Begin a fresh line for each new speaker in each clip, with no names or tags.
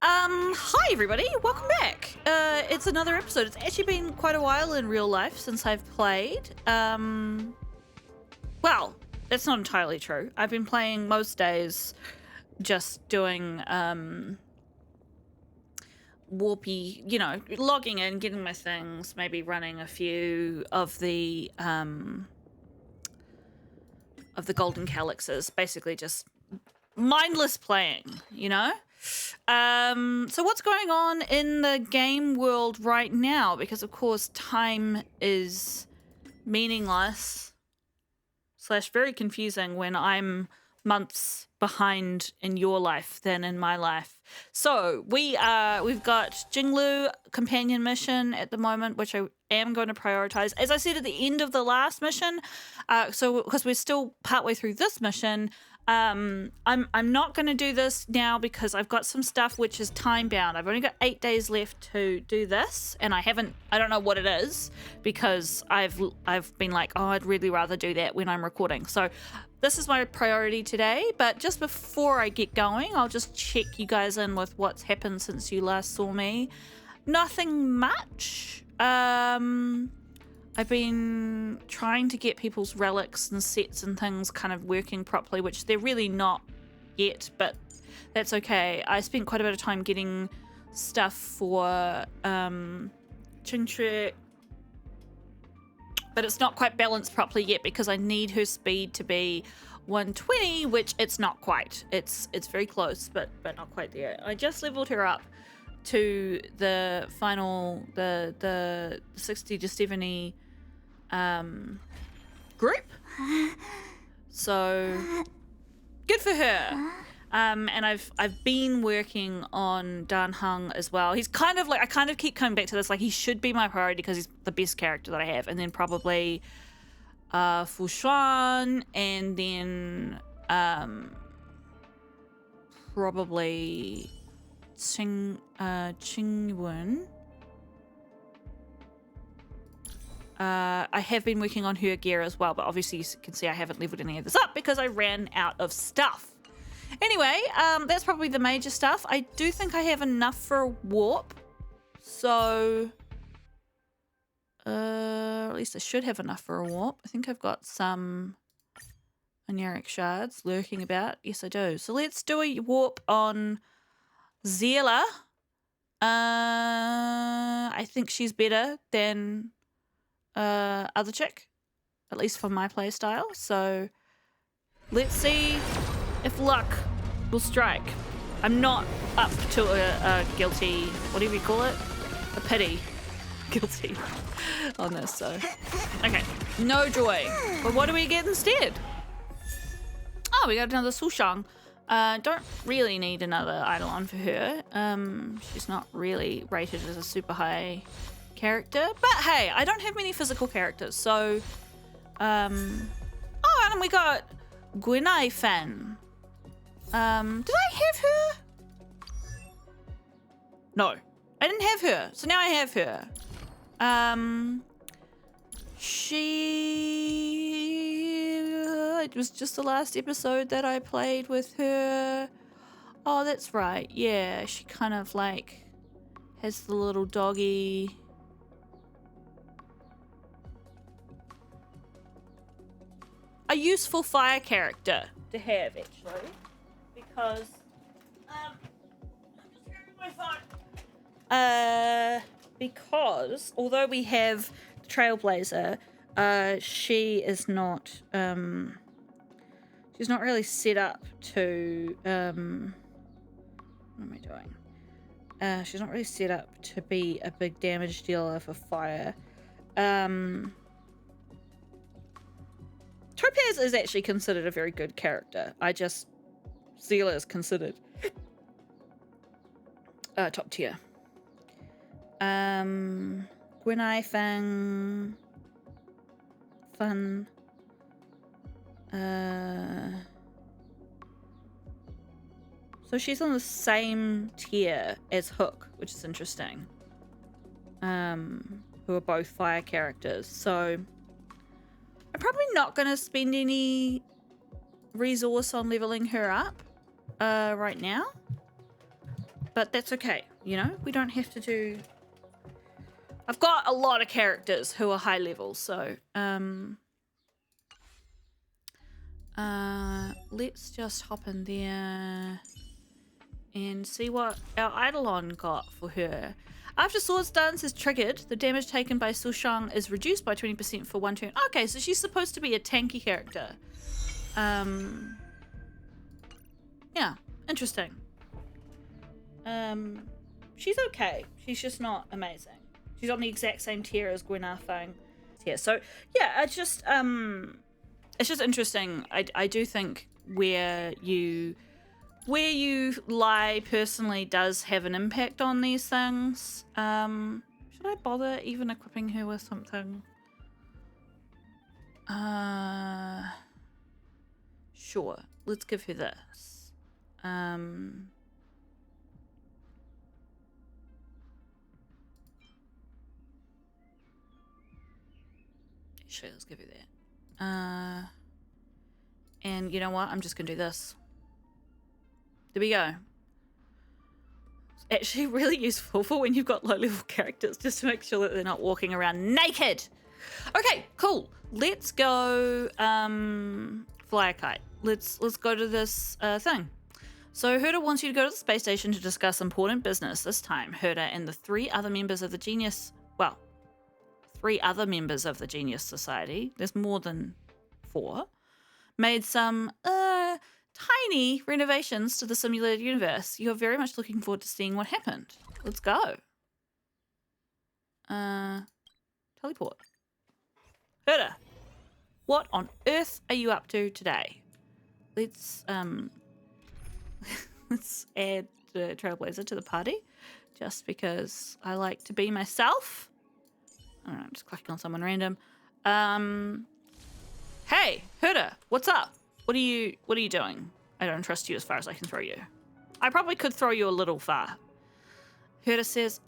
Hi everybody, welcome back. It's another episode. It's actually been quite a while in real life since I've played. Well, that's not entirely true. I've been playing most days just doing, warpy, you know, logging in, getting my things, maybe running a few of the golden calyxes, basically just mindless playing, you know? So what's going on in the game world right now? Because of course time is meaningless / very confusing when I'm months behind in your life than in my life. So we've got Jinglu companion mission at the moment, which I am going to prioritize. As I said at the end of the last mission, so because we're still partway through this mission, I'm not going to do this now because I've got some stuff which is time bound. I've only got 8 days left to do this, and I don't know what it is because I've been like, oh, I'd really rather do that when I'm recording. So this is my priority today, but just before I get going, I'll just check you guys in with what's happened since you last saw me. Nothing much. I've been trying to get people's relics and sets and things kind of working properly, which they're really not yet, but that's okay. I spent quite a bit of time getting stuff for Chintre, but it's not quite balanced properly yet because I need her speed to be 120, which it's not quite. It's very close, but not quite there. I just leveled her up to the final, the 60 to 70 group. So good for her. And I've been working on Dan Heng as well. He's kind of like, I kind of keep coming back to this, like he should be my priority because he's the best character that I have, and then probably Fu Xuan, and then probably Qingwen. I have been working on her gear as well, but obviously you can see I haven't leveled any of this up because I ran out of stuff. Anyway, that's probably the major stuff. I do think I have enough for a warp, so at least I should have enough for a warp. I think I've got some Anuric shards lurking about. Yes, I do. So let's do a warp on Zela. I think she's better than other chick, at least for my play style. So let's see if luck will strike. I'm not up to a guilty, whatever you call it, a pity guilty on this. So okay, no joy. But what do we get instead? Oh, we got another Sushang. Don't really need another Eidolon for her. She's not really rated as a super high character, but hey, I don't have many physical characters, so and we got Gwenai Fan. Did I have her? No, I didn't have her, so now I have her. It was just the last episode that I played with her. Oh, that's right. Yeah, she kind of like has the little doggy. A useful fire character to have, actually, because I'm just grabbing my phone. Because although we have Trailblazer, she is not. She's not really set up to. What am I doing? She's not really set up to be a big damage dealer for fire. Topaz is actually considered a very good character. Zela is considered top tier. Gwenai Fang Fun. So she's on the same tier as Hook, which is interesting. Who are both fire characters. So I'm probably not going to spend any resource on leveling her up right now. But that's okay, you know? We don't have to do... I've got a lot of characters who are high level, so... let's just hop in there and see what our Eidolon got for her. After Swords Dance is triggered, the damage taken by Sushang is reduced by 20% for 1 turn. Okay, so she's supposed to be a tanky character. Yeah, interesting. She's okay. She's just not amazing. She's on the exact same tier as Gwenarfang. Yeah, so yeah, it's just interesting. I do think where you lie personally does have an impact on these things. Should I bother even equipping her with something? Sure. Let's give her this. Sure, let's give her that. And you know what? I'm just gonna do this. There we go. It's actually really useful for when you've got low-level characters, just to make sure that they're not walking around naked. Okay, cool. Let's go fly a kite. Let's go to this thing. So Herda wants you to go to the space station to discuss important business. This time, Herda and the 3 other members of the Genius... Well, 3 other members of the Genius Society. There's more than 4. Made some tiny renovations to the simulated universe. You're very much looking forward to seeing what happened. Let's go. Teleport. Herda, what on earth are you up to today? Let's let's add Trailblazer to the party, just because I like to be myself. I don't know, I'm just clicking on someone random. Hey, Herda, what's up? What are you doing? I don't trust you as far as I can throw you. I probably could throw you a little far. Herda says,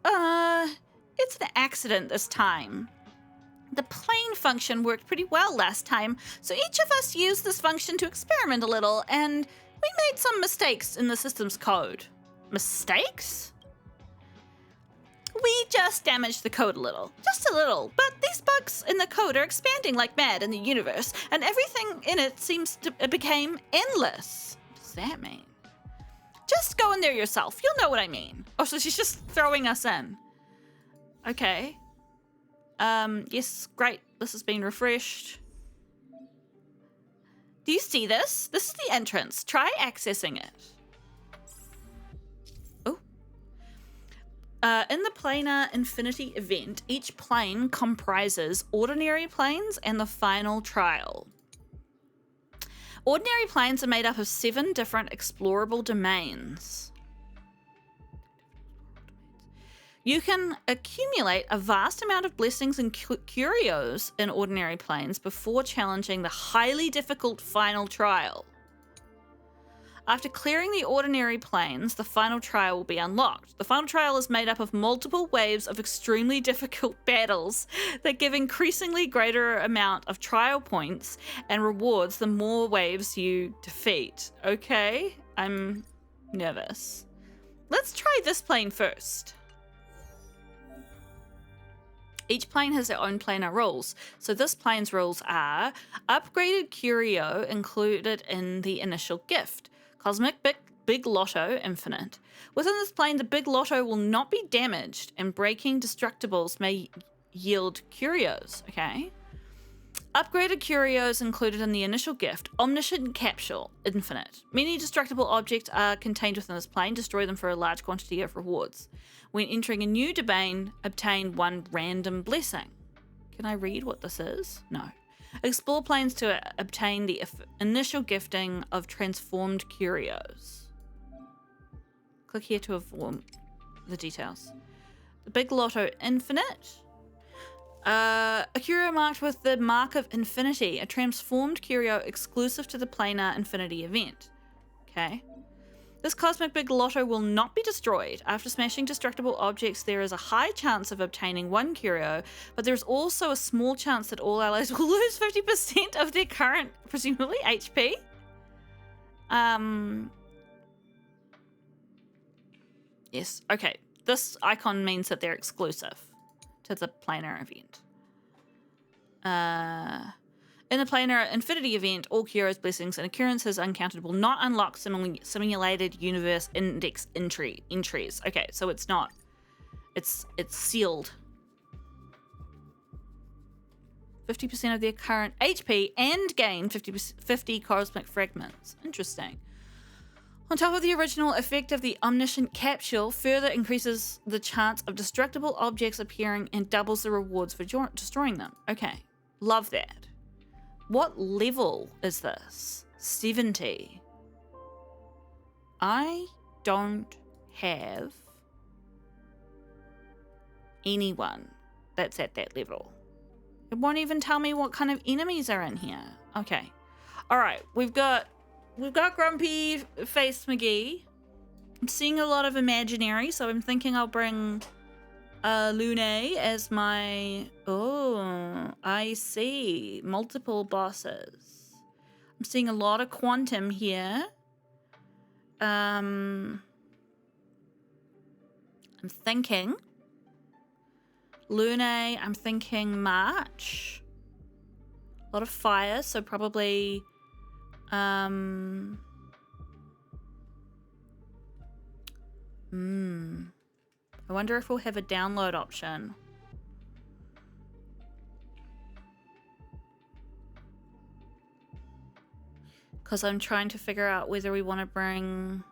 it's an accident this time. The plane function worked pretty well last time, so each of us used this function to experiment a little, and we made some mistakes in the system's code. Mistakes? We just damaged the code a little. Just a little. But these bugs in the code are expanding like mad in the universe, and everything in it seems to became endless. What does that mean? Just go in there yourself. You'll know what I mean. Oh, so she's just throwing us in. Okay. Yes, great. This has been refreshed. Do you see this? This is the entrance. Try accessing it. In the Planar Infinity event, each plane comprises ordinary planes and the final trial. Ordinary planes are made up of 7 different explorable domains. You can accumulate a vast amount of blessings and curios in ordinary planes before challenging the highly difficult final trial. After clearing the ordinary planes, the final trial will be unlocked. The final trial is made up of multiple waves of extremely difficult battles that give increasingly greater amount of trial points and rewards the more waves you defeat. Okay, I'm nervous. Let's try this plane first. Each plane has their own planar rules. So this plane's rules are upgraded curio included in the initial gift. Cosmic Big Lotto Infinite. Within this plane, the Big Lotto will not be damaged, and breaking destructibles may yield curios, okay? Upgraded curios included in the initial gift. Omniscient Capsule Infinite. Many destructible objects are contained within this plane. Destroy them for a large quantity of rewards. When entering a new domain, obtain 1 random blessing. Can I read what this is? No. Explore planes to obtain the initial gifting of transformed curios. Click here to inform the details. The Big Lotto Infinite. A curio marked with the Mark of Infinity. A transformed curio exclusive to the Planar Infinity event. Okay. This Cosmic Big Lotto will not be destroyed. After smashing destructible objects, there is a high chance of obtaining 1 curio, but there's also a small chance that all allies will lose 50% of their current, presumably, HP. Yes. Okay. This icon means that they're exclusive to the planar event. In the planar infinity event, all Kyro's blessings and occurrences uncountable not unlock simulated universe index entries. Okay, so it's not. It's sealed. 50% of their current HP and gain 50 cosmic fragments. Interesting. On top of the original effect of the omniscient capsule, further increases the chance of destructible objects appearing and doubles the rewards for destroying them. Okay, love that. What level is this? 70. I don't have anyone that's at that level. It won't even tell me what kind of enemies are in here. Okay. All right, we've got Grumpy Face McGee. I'm seeing a lot of imaginary, so I'm thinking I'll bring Lune as my... Oh, I see. Multiple bosses. I'm seeing a lot of Quantum here. I'm thinking Lune, I'm thinking March. A lot of fire, so probably I wonder if we'll have a download option. Because I'm trying to figure out whether we want to bring...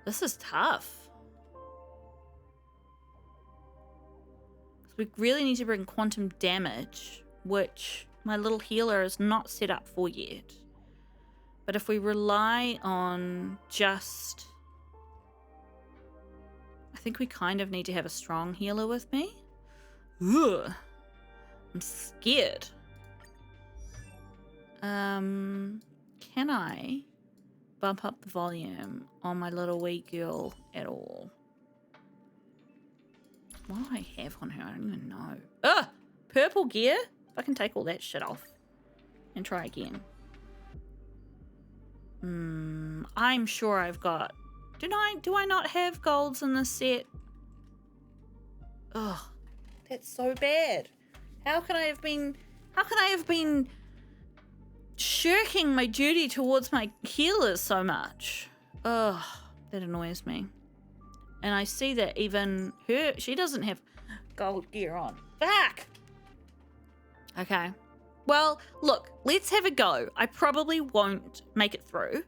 This is tough. We really need to bring quantum damage, which my little healer is not set up for yet. But if we rely on just... I think we kind of need to have a strong healer with me. Ugh. I'm scared. Can I bump up the volume on my little wee girl at all? What do I have on her? I don't even know. Ugh! Purple gear? I can take all that shit off and try again. I'm sure I've got... Do I not have golds in this set? Ugh. That's so bad. How can I have been shirking my duty towards my healers so much? Ugh. That annoys me. And I see that even her, she doesn't have gold gear on. Fuck! Okay. Well, look, let's have a go. I probably won't make it through.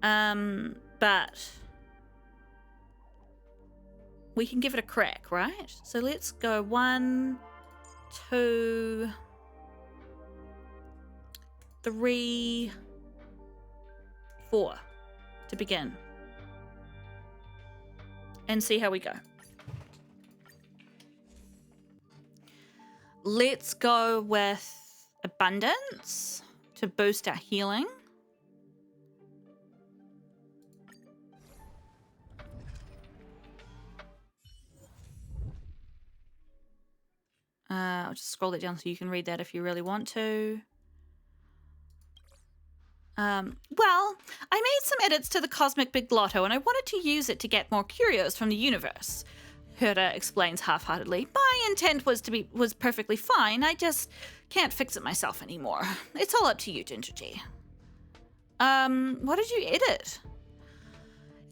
But we can give it a crack, right? So let's go 1, 2, 3, 4 to begin. And see how we go. Let's go with abundance to boost our healing. I'll just scroll it down so you can read that if you really want to. Well, I made some edits to the Cosmic Big Lotto and I wanted to use it to get more curios from the universe. Herta explains half-heartedly. My intent was perfectly fine. I just can't fix it myself anymore. It's all up to you, Gingergy. What did you edit?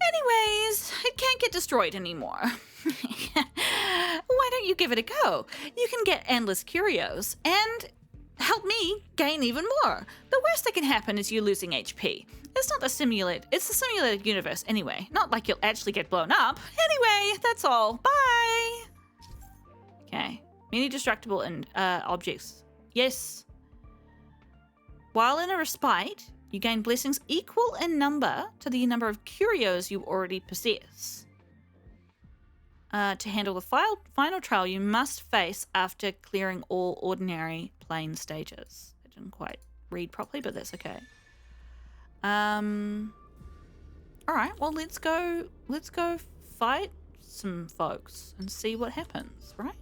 Anyways, it can't get destroyed anymore. Why don't you give it a go? You can get endless curios and help me gain even more. The worst that can happen is you losing HP. It's the simulated universe anyway. Not like you'll actually get blown up. Anyway, that's all. Bye! Okay. Many destructible objects. Yes. While in a respite, you gain blessings equal in number to the number of curios you already possess. To handle the final trial, you must face after clearing all ordinary plane stages. I didn't quite read properly, but that's okay. All right, well, let's go fight some folks and see what happens, right?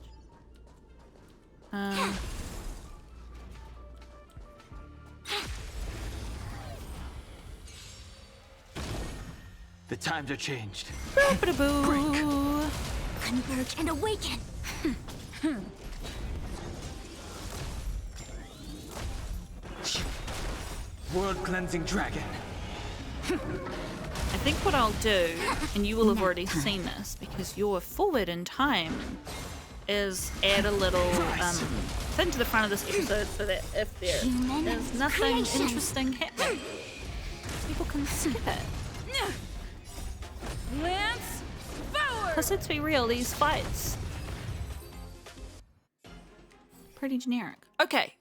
The times are changed.
Boo.
Converge and awaken.
World cleansing dragon.
I think what I'll do, and you will have already seen this because you're forward in time, is add a little thing to the front of this episode so that if there is nothing interesting happening, people can skip it.
Lance forward.
Because let's be real, these fights pretty generic. Okay,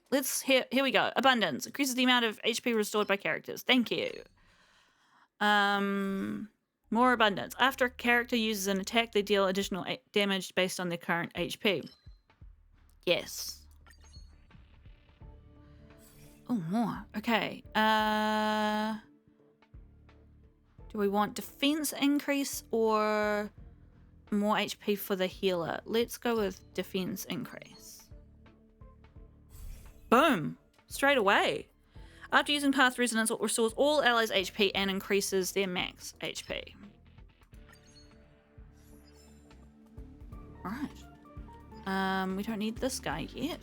here we go. Abundance increases the amount of HP restored by characters. Thank you. More abundance. After a character uses an attack, they deal additional damage based on their current HP. Yes. Oh, more. Okay. Do we want defense increase or more HP for the healer? Let's go with defense increase. Boom. Straight away. After using Path Resonance, it restores all allies' HP and increases their max HP. Right. We don't need this guy yet.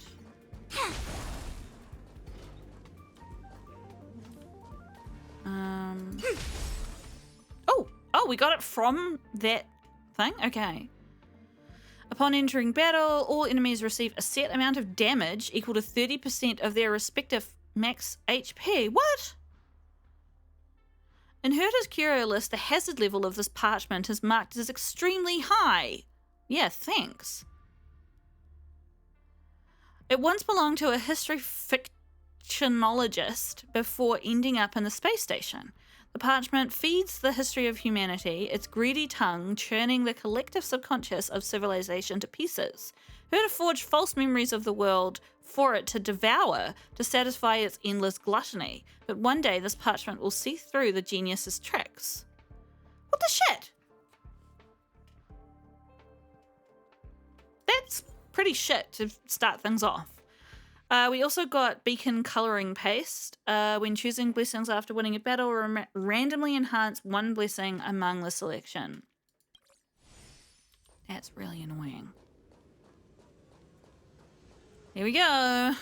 Oh, we got it from that thing? Okay. Upon entering battle, all enemies receive a set amount of damage equal to 30% of their respective max HP. What? In Herta's curio list, the hazard level of this parchment is marked as extremely high. Yeah, thanks. It once belonged to a history fictionologist before ending up in the space station. The parchment feeds the history of humanity, its greedy tongue churning the collective subconscious of civilization to pieces. Herta forged false memories of the world for it to devour to satisfy its endless gluttony. But one day this parchment will see through the genius's tricks. What the shit? That's pretty shit to start things off. We also got beacon coloring paste. When choosing blessings after winning a battle, randomly enhance one blessing among the selection. That's really annoying. Here we go.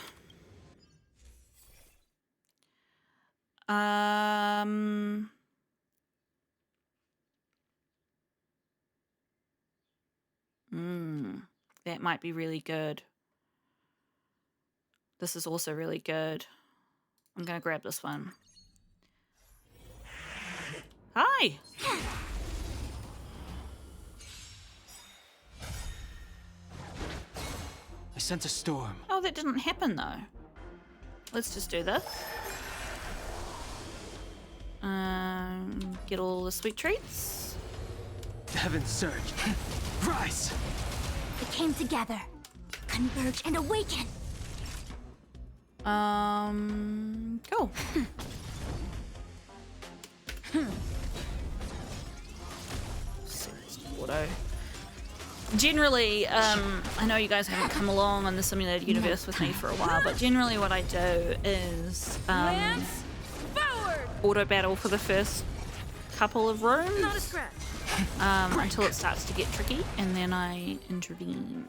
That might be really good. This is also really good. I'm gonna grab this one. Hi!
I sense a storm.
Oh, that didn't happen though. Let's just do this. Get all the sweet treats.
The heavens surge. Rise!
They came together. Converge and awaken.
Cool. Auto. Generally, I know you guys haven't come along on the simulated universe with me for a while, but generally what I do is auto battle for the first couple of rooms
Not a scratch.
until it starts to get tricky, and then I intervene.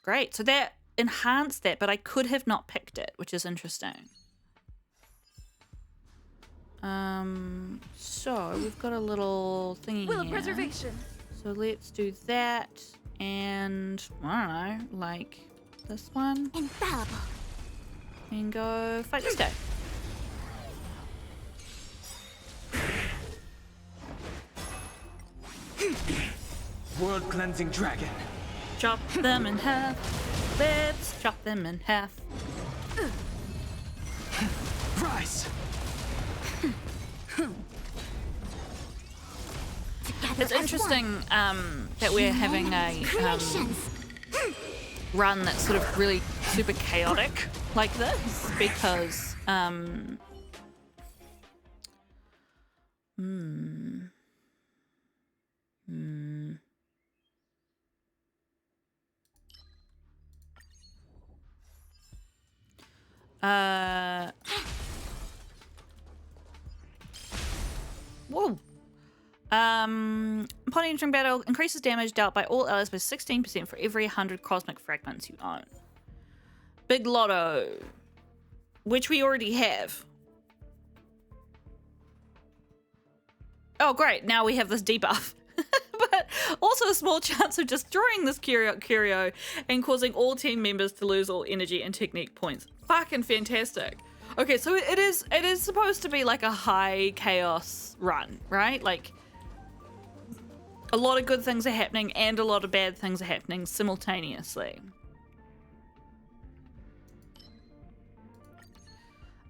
Great. So that enhanced that, but I could have not picked it, which is interesting. So we've got a little thingy
Will of
here.
preservation.
So let's do that, and I don't know, like this one,
Infallible.
and go fight this guy.
World cleansing dragon.
Chop them in half. Let's chop them in half.
Rise!
It's interesting that we're having a run that's sort of really super chaotic like this because Whoa. Upon entering battle, increases damage dealt by all allies by 16% for every 100 cosmic fragments you own. Big Lotto, which we already have. Oh, great. Now we have this debuff. But also a small chance of destroying this curio and causing all team members to lose all energy and technique points. Fucking fantastic. Okay, so it is supposed to be like a high chaos run, right? Like a lot of good things are happening and a lot of bad things are happening simultaneously.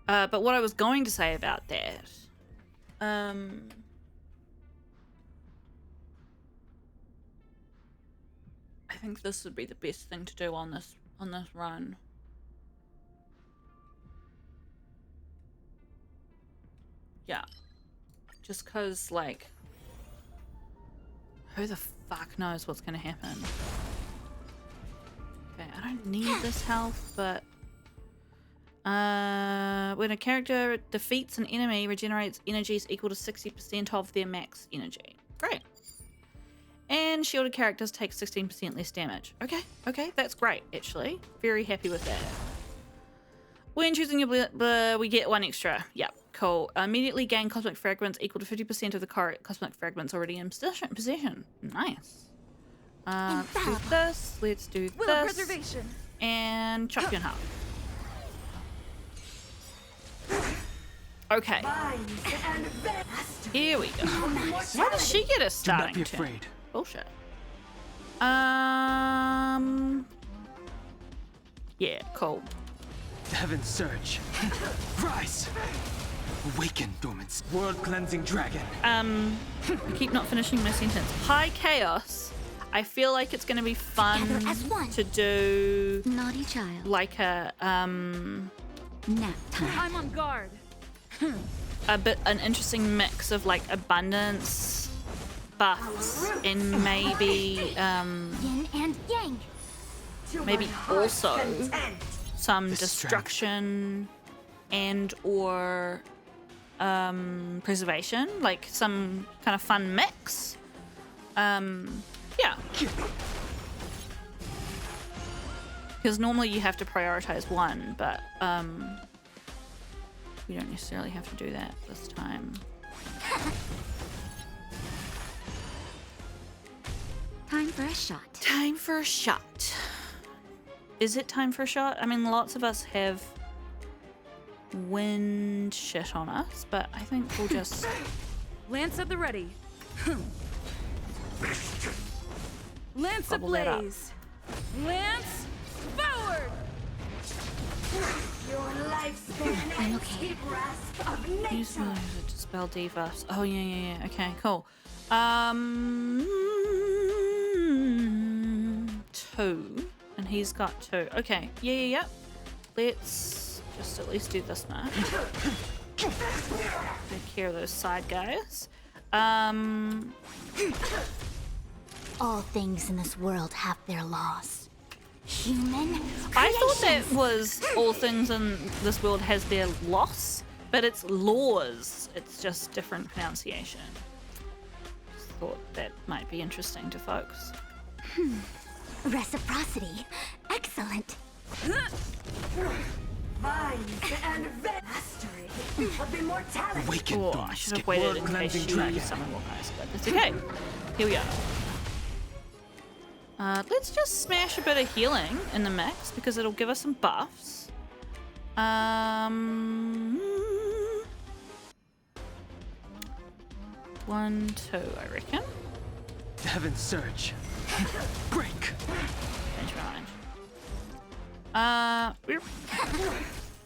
But what I was going to say about that, I think this would be the best thing to do on this run. Yeah. Just cause like who the fuck knows what's gonna happen. Okay, I don't need this health, but when a character defeats an enemy, regenerates energies equal to 60% of their max energy. Great. And shielded characters take 16% less damage. Okay, that's great, actually. Very happy with that. When choosing your we get one extra. Yep, cool. Immediately gain cosmic fragments equal to 50% of the cosmic fragments already in possession. Nice. Let's do this. Let's do
Will
this.
preservation.
And chop you in half. Okay. Here we go. Why does she get a
Do not
starting
be
turn?
afraid.
Bullshit. Yeah, cool.
The heavens surge. Rise! Awaken, dormants. World-cleansing dragon.
I keep not finishing my sentence. High chaos. I feel like it's gonna be fun
Together as one.
to do
Naughty child.
like a
Nap time.
I'm on guard.
an interesting mix of like abundance buffs and maybe
Yin and yang.
maybe also some
The
destruction and or preservation, like some kind of fun mix. Yeah, because normally you have to prioritize one, but we don't necessarily have to do that this time.
Time for a shot.
Time for a shot. Is it time for a shot? I mean, lots of us have wind shit on us, but I think we'll just...
Lance at the ready. Lance
Bubble that up.
ablaze. Lance forward.
I'm okay.
Use moves to dispel debuffs. Oh, yeah. Okay, cool. 2. And he's got 2. Okay, yeah. Let's just at least do this much. Take care of those side guys.
All things in this world have their laws. Human
I thought that
creations.
was all things in this world has their loss, but it's laws. It's just different pronunciation. Just thought that might be interesting to folks.
Reciprocity. Excellent.
Awaken,
Oh, I
dormants.
should have
Get
waited in case
world-cleansing
she
dragon.
used something more nice, but it's okay. Here we are. Let's just smash a bit of healing in the mix because it'll give us some buffs. 1, 2, I reckon.
The heavens surge. Break.
Change my mind.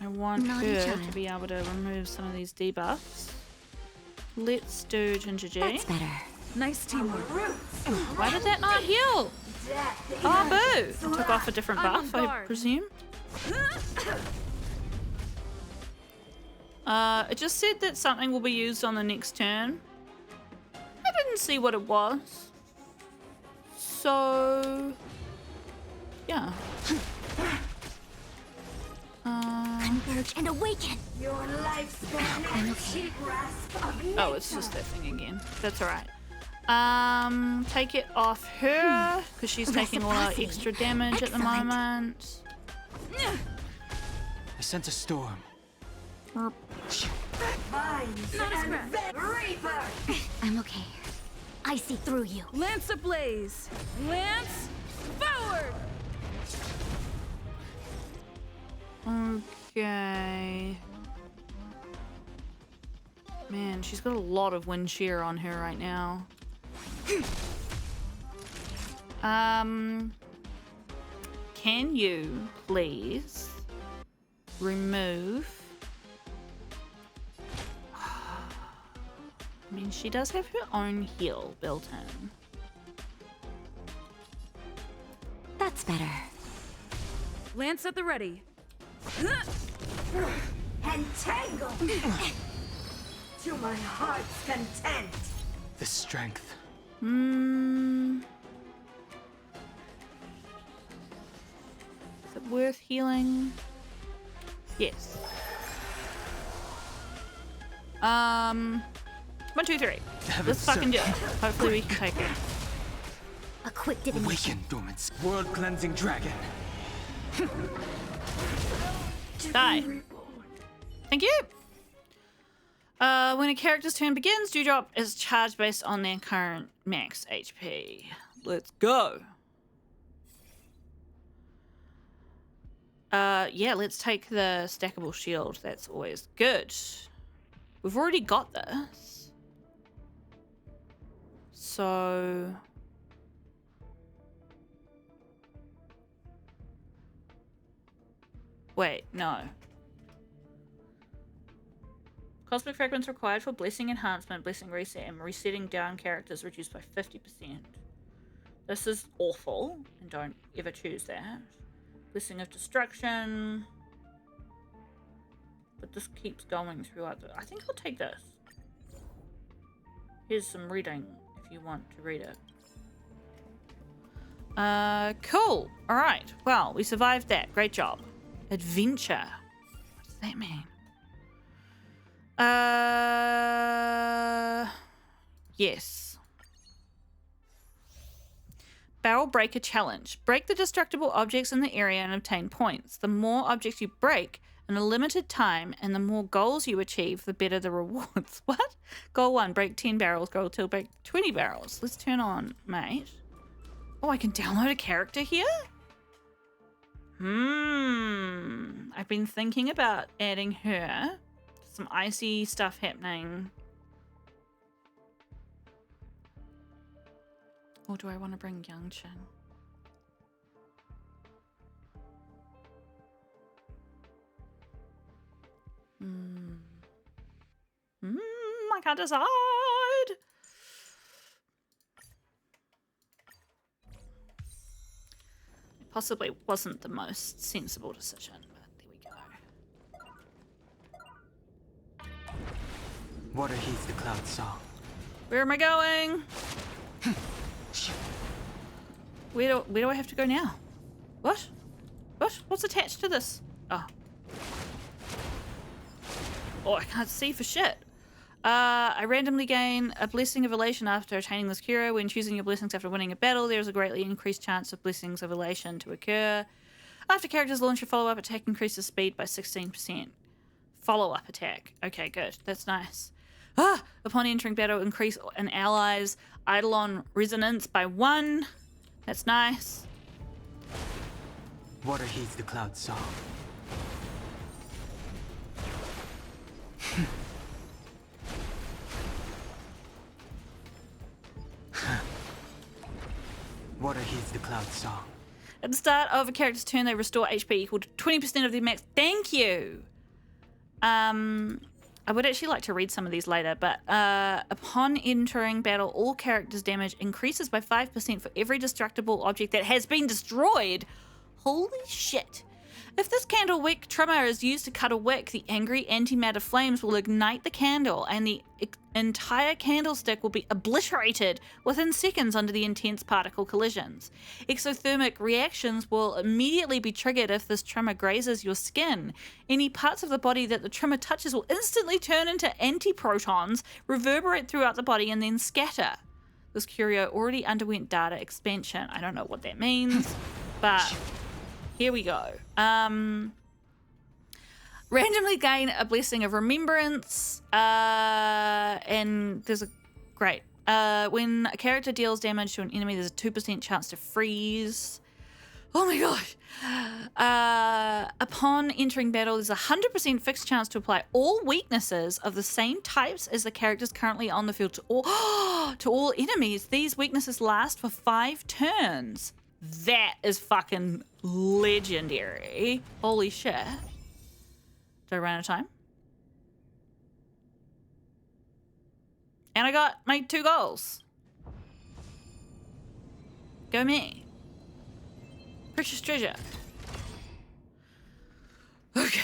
I want
Naughty
her
child.
to be able to remove some of these debuffs. Let's do Ginger G.
That's better.
Nice teamwork.
Why did that not heal? Oh, boo! Took off a different
I'm on
buff, I
guard.
presume. It just said that something will be used on the next turn. I didn't see what it was. So... yeah.
Emerge and awaken.
Your lifespan is cheap grasp of
Oh, it's just that thing again. That's all right. Take it off her because she's taking all our extra damage at the
Excellent.
moment.
I sent a storm.
vines
Not a
and
scratch.
reaper.
I'm okay. I see through you.
Lance ablaze. Lance forward.
Okay. Man, she's got a lot of wind shear on her right now. Can you please remove? I mean, she does have her own heal built in.
That's better.
Lance at the ready.
Entangle. To my heart's content.
The strength.
Hmm. Is it worth healing? Yes. 1, 2, 3. Let's fucking do it. Hopefully we can take it.
A quick divination.
Awaken, dormants. World cleansing dragon.
Die. Thank you. When a character's turn begins, Dewdrop is charged based on their current max HP. Let's go. Yeah, let's take the stackable shield. That's always good. We've already got this. So... Wait, no. Cosmic fragments required for blessing enhancement, blessing reset, and resetting down characters reduced by 50%. This is awful, and don't ever choose that. Blessing of destruction. But this keeps going throughout the... I think I'll take this. Here's some reading if you want to read it. Cool. Alright, well, we survived that. Great job. Adventure. What does that mean? Yes. Barrel Breaker Challenge. Break the destructible objects in the area and obtain points. The more objects you break in a limited time and the more goals you achieve, the better the rewards. What? Goal 1, break 10 barrels. Goal 2, break 20 barrels. Let's turn on, mate. Oh, I can download a character here? I've been thinking about adding her. Some icy stuff happening. Or do I want to bring Young Chin? I can't decide. It possibly wasn't the most sensible decision, but there we go.
Water heeds the cloud song.
Where am I going? Where do I have to go now? What? What? What's attached to this? Oh. Oh, I can't see for shit. I randomly gain a blessing of elation after attaining this cure. When choosing your blessings after winning a battle, there is a greatly increased chance of blessings of elation to occur. After characters launch a follow-up attack, increases speed by 16%. Follow-up attack. Okay, good. That's nice. Upon entering battle, increase an ally's Eidolon resonance by 1. That's nice.
Water heeds the cloud song. Water heeds the cloud song.
At the start of a character's turn, they restore HP equal to 20% of their max. Thank you! I would actually like to read some of these later, but upon entering battle, all characters' damage increases by 5% for every destructible object that has been destroyed. Holy shit. If this candle wick trimmer is used to cut a wick, the angry antimatter flames will ignite the candle and the entire candlestick will be obliterated within seconds under the intense particle collisions. Exothermic reactions will immediately be triggered if this trimmer grazes your skin. Any parts of the body that the trimmer touches will instantly turn into antiprotons, reverberate throughout the body, and then scatter. This curio already underwent data expansion. I don't know what that means, but here we go. Randomly gain a blessing of remembrance, and there's a great. When a character deals damage to an enemy, there's a 2% chance to freeze. Oh my gosh. Upon entering battle, there's a 100% fixed chance to apply all weaknesses of the same types as the characters currently on the field to all enemies. These weaknesses last for 5 turns. That is fucking legendary. Holy shit. Did I run out of time? And I got my 2 goals. Go me. Precious treasure. Okay.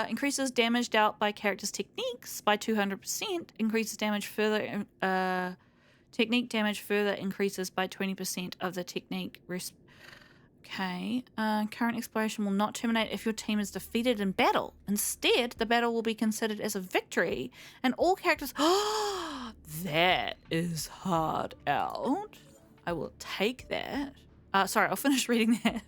Increases damage dealt by characters' techniques by 200%. Increases damage further. Technique damage further increases by 20% of the technique. Okay. Current exploration will not terminate if your team is defeated in battle. Instead, the battle will be considered as a victory, and all characters. That is hard out. I will take that. Sorry, I'll finish reading that.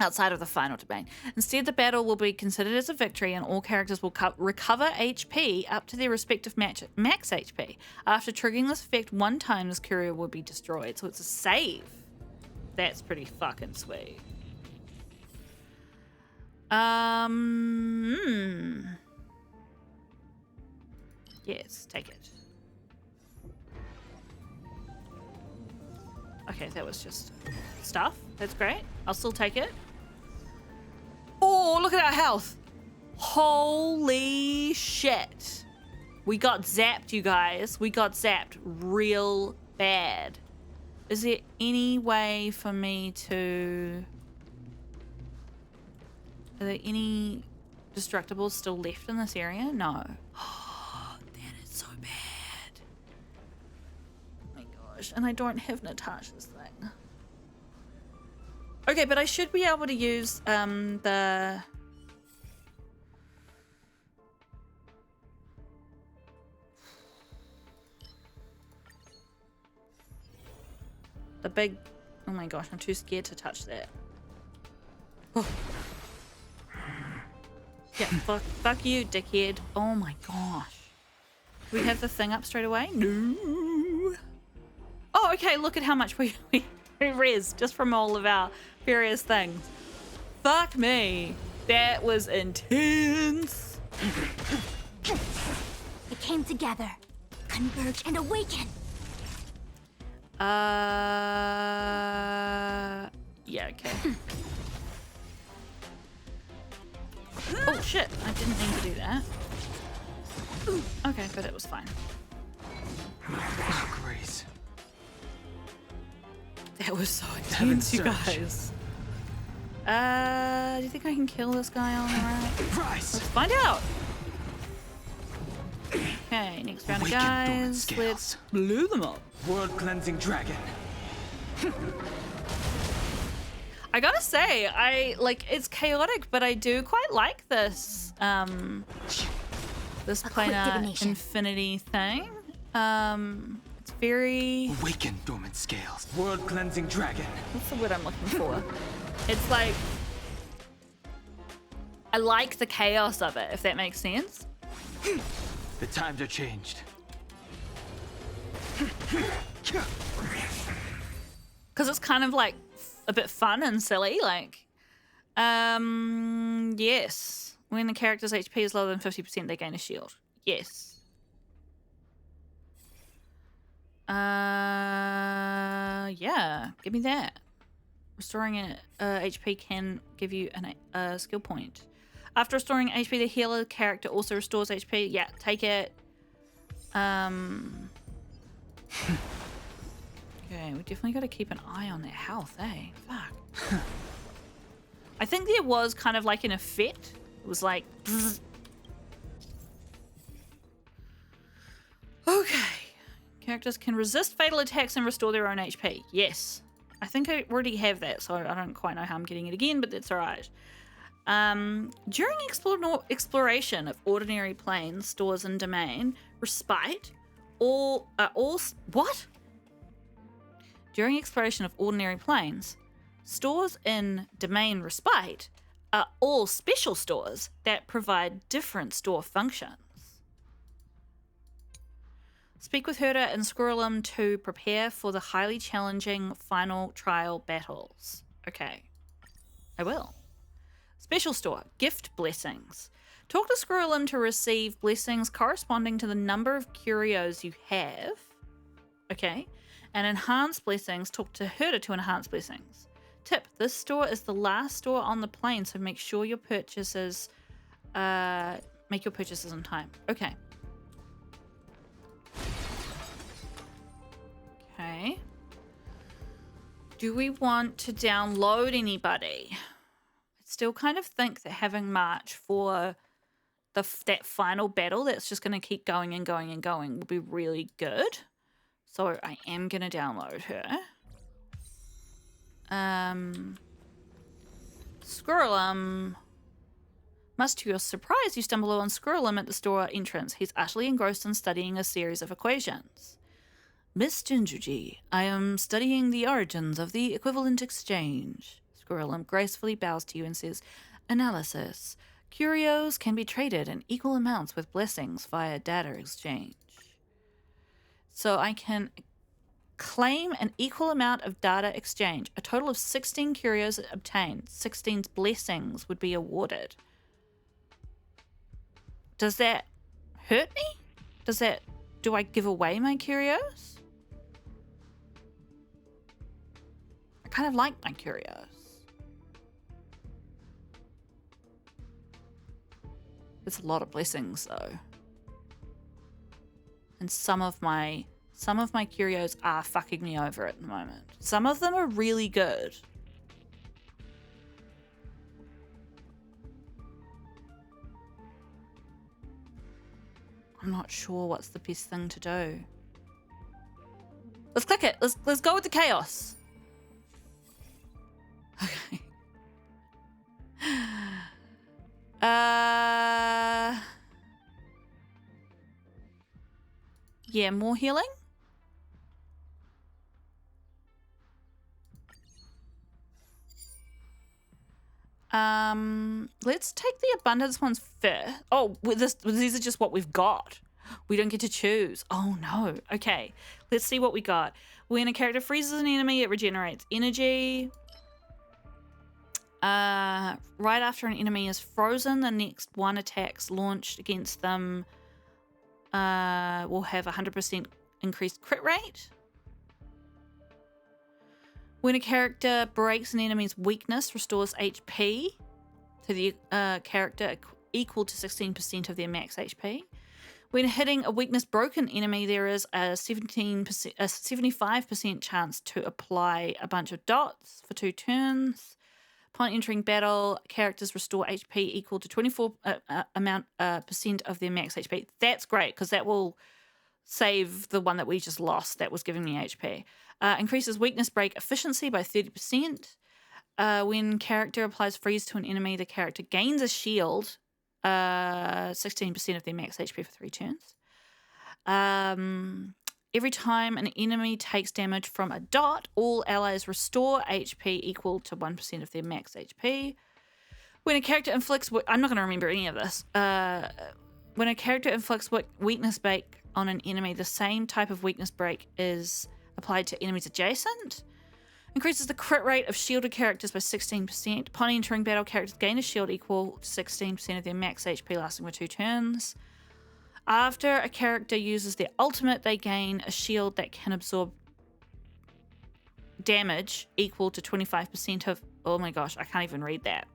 Outside of the final domain. Instead, the battle will be considered as a victory, and all characters will recover HP up to their respective max HP. After triggering this effect 1 time, this curio will be destroyed. So it's a save. That's pretty fucking sweet. Yes, take it. Okay, that was just stuff. That's great. I'll still take it. Oh, look at our health. Holy shit. We got zapped, you guys. We got zapped real bad. Is there any way for me to... Are there any destructibles still left in this area? No. Oh, that is so bad. Oh my gosh. And I don't have Natasha's thing. Okay, but I should be able to use the big. Oh my gosh, I'm too scared to touch that. Oh. Yeah, fuck you, dickhead. Oh my gosh. Do we have the thing up straight away? No. Oh, okay, look at how much we res just from all of our various things. Fuck me. That was intense.
It came together. Converge and awaken.
Yeah, okay. Oh shit, I didn't mean to do that. Okay, but it was fine.
Oh, Grace.
That was so intense, you guys. Do you think I can kill this guy on the right?
Rise.
Let's find out. Okay, next round of
Awaken dormant
guys.
scales.
Let's blow them up.
World cleansing dragon.
I gotta say, it's chaotic, but I do quite like this this planar
divination.
infinity thing. It's very,
Awaken dormant scales. World cleansing dragon.
what's the word I'm looking for? It's like, I like the chaos of it, if that makes sense.
The times are changed.
Because it's kind of like a bit fun and silly, like, yes. When the character's HP is lower than 50%, they gain a shield. Yes. Yeah, give me that. Restoring HP can give you a skill point. After restoring HP, the healer character also restores HP. Yeah, take it. Okay, we definitely got to keep an eye on that health, eh? Fuck. I think there was kind of like an effect. It was like... bzz. Okay. Characters can resist fatal attacks and restore their own HP. Yes. I think I already have that, so I don't quite know how I'm getting it again, but that's alright. During exploration of ordinary planes, stores, and domain, respite, what? During exploration of ordinary planes, stores in domain respite are all special stores that provide different store functions. Speak with Herda and Squirrelum to prepare for the highly challenging final trial battles. Okay, I will. Special store, gift blessings. Talk to Squirrelum to receive blessings corresponding to the number of curios you have. Okay. And enhanced blessings, talk to Herda to enhance blessings. Tip, this store is the last store on the plane, so make sure your purchases, make your purchases in time. Okay. Okay. Do we want to download anybody? I still kind of think that having March for that final battle that's just going to keep going and going and going will be really good. So I am going to download her. Squirrelum. Much to your surprise, you stumble on Squirrelum at the store entrance. He's utterly engrossed in studying a series of equations. Miss Gingergy, I am studying the origins of the equivalent exchange. Squirrelum gracefully bows to you and says, Analysis. Curios can be traded in equal amounts with blessings via data exchange. So I can claim an equal amount of data exchange. A total of 16 curios obtained. 16 blessings would be awarded. Does that hurt me? Do I give away my curios? I kind of like my curios. It's a lot of blessings though. And some of my curios are fucking me over at the moment. Some of them are really good. I'm not sure what's the best thing to do. Let's click it. Let's go with the chaos. Okay. Yeah, more healing. Let's take the abundance ones first. Oh, these are just what we've got. We don't get to choose. Oh no. Okay, let's see what we got. When a character freezes an enemy, it regenerates energy. Right after an enemy is frozen, the next one attacks launched against them will have 100% increased crit rate. When a character breaks an enemy's weakness, restores HP to the character equal to 16% of their max HP. When hitting a weakness broken enemy, there is a 75% chance to apply a bunch of dots for 2 turns. Upon entering battle, characters restore HP equal to 24% of their max HP. That's great because that will save the one that we just lost that was giving me HP. Increases weakness break efficiency by 30%. When character applies freeze to an enemy, the character gains a shield, 16% of their max HP for 3 turns. Every time an enemy takes damage from a dot, all allies restore HP equal to 1% of their max HP. When a character inflicts... I'm not going to remember any of this. When a character inflicts weakness break on an enemy, the same type of weakness break is applied to enemies adjacent. Increases the crit rate of shielded characters by 16%. Upon entering battle, characters gain a shield equal to 16% of their max HP lasting for 2 turns. After a character uses their ultimate, they gain a shield that can absorb damage equal to 25% of... Oh my gosh, I can't even read that.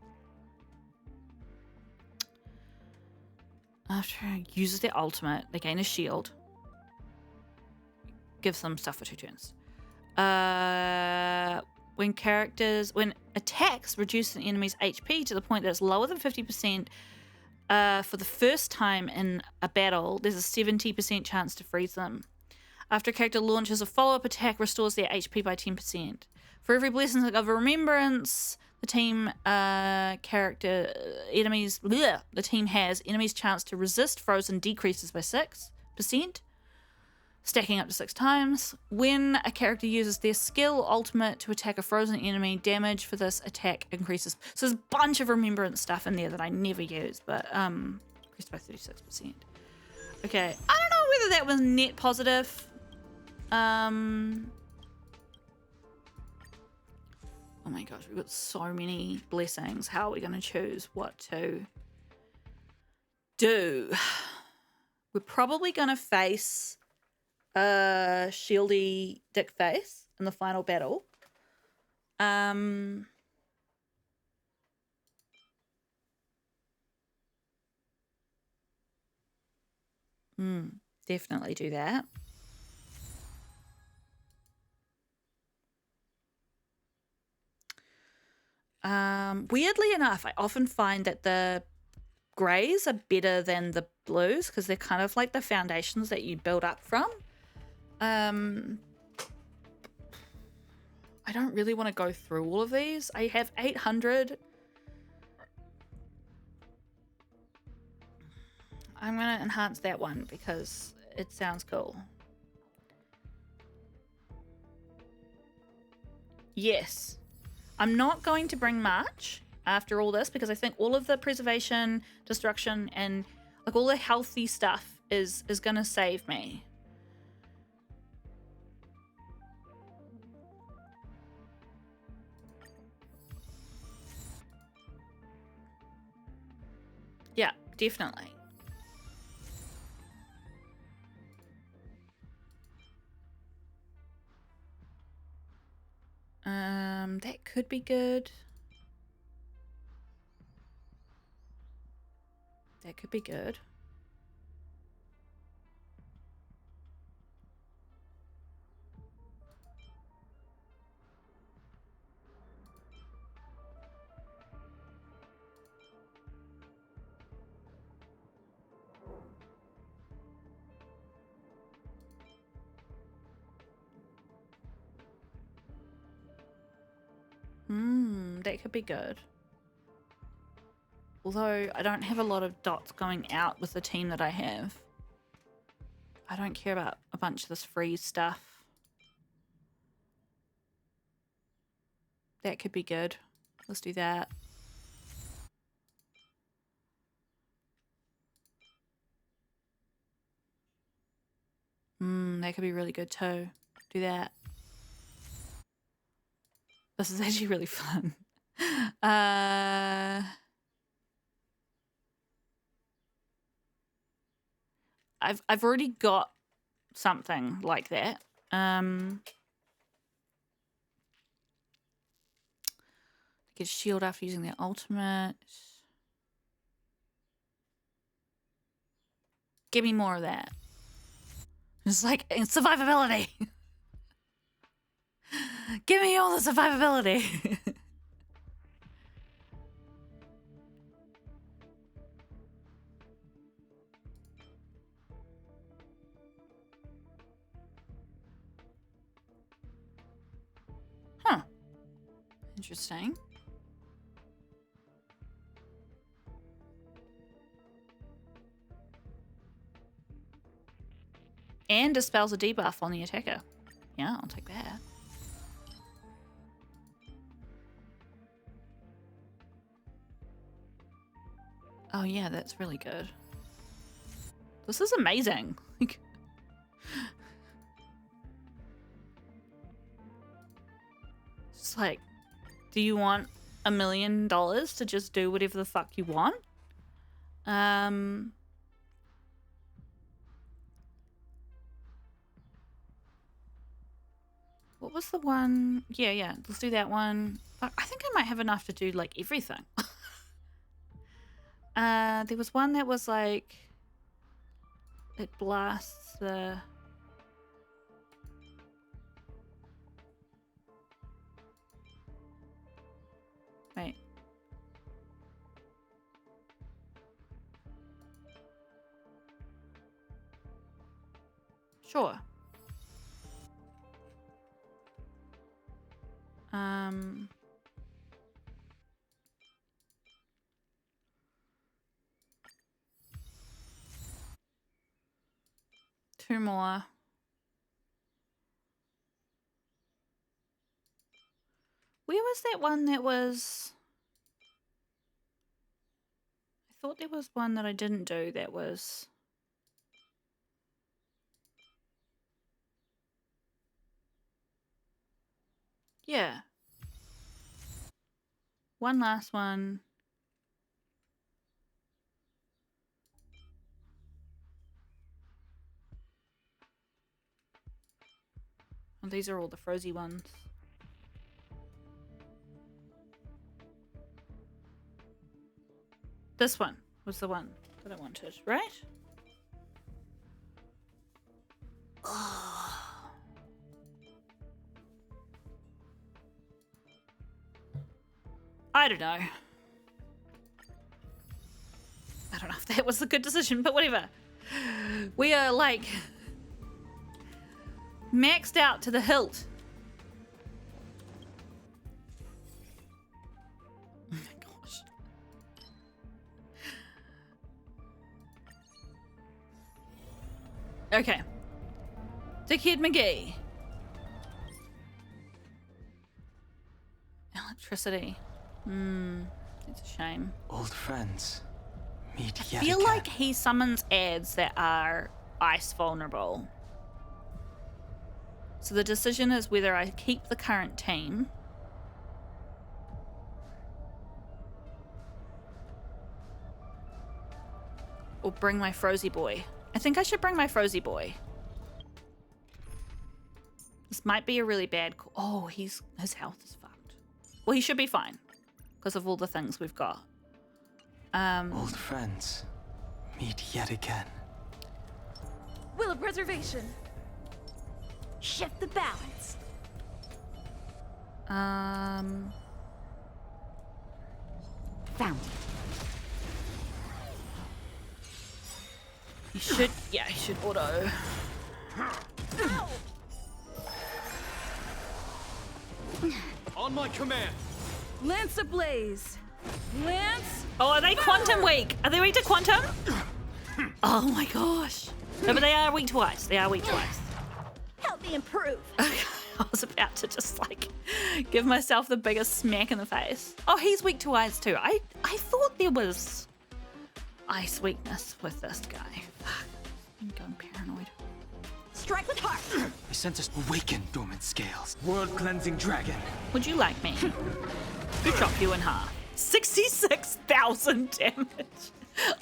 After it uses their ultimate, they gain a shield. Gives them stuff for 2 turns. when attacks reduce an enemy's HP to the point that it's lower than 50% for the first time in a battle, there's a 70% chance to freeze them. After a character launches a follow-up attack, restores their HP by 10%. For every blessing of remembrance the team has, enemies' chance to resist frozen decreases by 6%, stacking up to 6 times. When a character uses their skill ultimate to attack a frozen enemy, damage for this attack increases. So there's a bunch of remembrance stuff in there that I never use, but increased by 36%. Okay, I don't know whether that was net positive. Oh my gosh, we've got so many blessings. How are we going to choose what to do? We're probably going to face a shieldy dick face in the final battle. Definitely do that. Weirdly enough, I often find that the greys are better than the blues because they're kind of like the foundations that you build up from. I don't really want to go through all of these. I have 800. I'm going to enhance that one because it sounds cool. Yes. I'm not going to bring much after all this because I think all of the preservation, destruction, and like all the healthy stuff is going to save me. Yeah, definitely. That could be good. That could be good. That could be good. Although I don't have a lot of dots going out with the team that I have. I don't care about a bunch of this freeze stuff. That could be good. Let's do that. That could be really good too. Do that. This is actually really fun. I've already got something like that. Get shield after using their ultimate. Give me more of that. It's like survivability. Give me all the survivability. Huh. Interesting. And dispels a debuff on the attacker. Yeah, I'll take that. Oh yeah, that's really good. This is amazing. It's like, do you want $1 million to just do whatever the fuck you want? What was the one? Yeah, let's do that one. Fuck, I think I might have enough to do like everything. There was one that was like, it blasts the... Sure. Two more. Where was that one that was... I thought there was one that I didn't do that was... Yeah. One last one. Oh, these are all the frozy ones. This one was the one that I wanted, right? I don't know. I don't know if that was a good decision, but whatever. We are like maxed out to the hilt. Oh my gosh. Okay. Dickhead McGee. Electricity. It's a shame.
Old friends meet
I
yet
feel
again.
like he summons ads that are ice vulnerable. So the decision is whether I keep the current team or bring my Frozy boy. I think I should bring my Frozy boy. This might be a really bad call. Oh, his health is fucked. Well, he should be fine because of all the things we've got.
Old friends meet yet again.
Will of preservation.
Shift the balance.
Um,
Found
he should, yeah, he should auto.
On my command.
Lance ablaze. Lance.
Oh, are they quantum weak? Are they weak to quantum? Oh my gosh. No, but they are weak to ice. They are weak to ice.
Help me improve.
I was about to just like give myself the biggest smack in the face. Oh, he's weak to ice too. I thought there was ice weakness with this guy. Fuck. I'm going paranoid.
Strike with heart.
I sent us awaken dormant scales. World cleansing dragon.
Would you like me to chop you in half? 66,000 damage.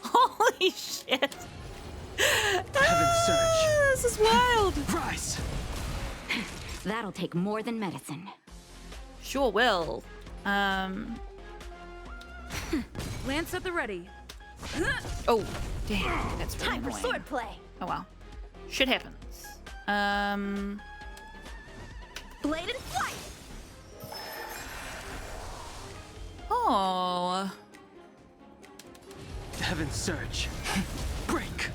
Holy shit.
Heaven surge.
This is wild.
Rise.
That'll take more than medicine.
Sure will.
Lance at the ready.
Oh, damn. That's really
Time for
annoying.
swordplay.
Oh well. Shit happens.
Blade and flight.
Oh.
Heaven surge. Break.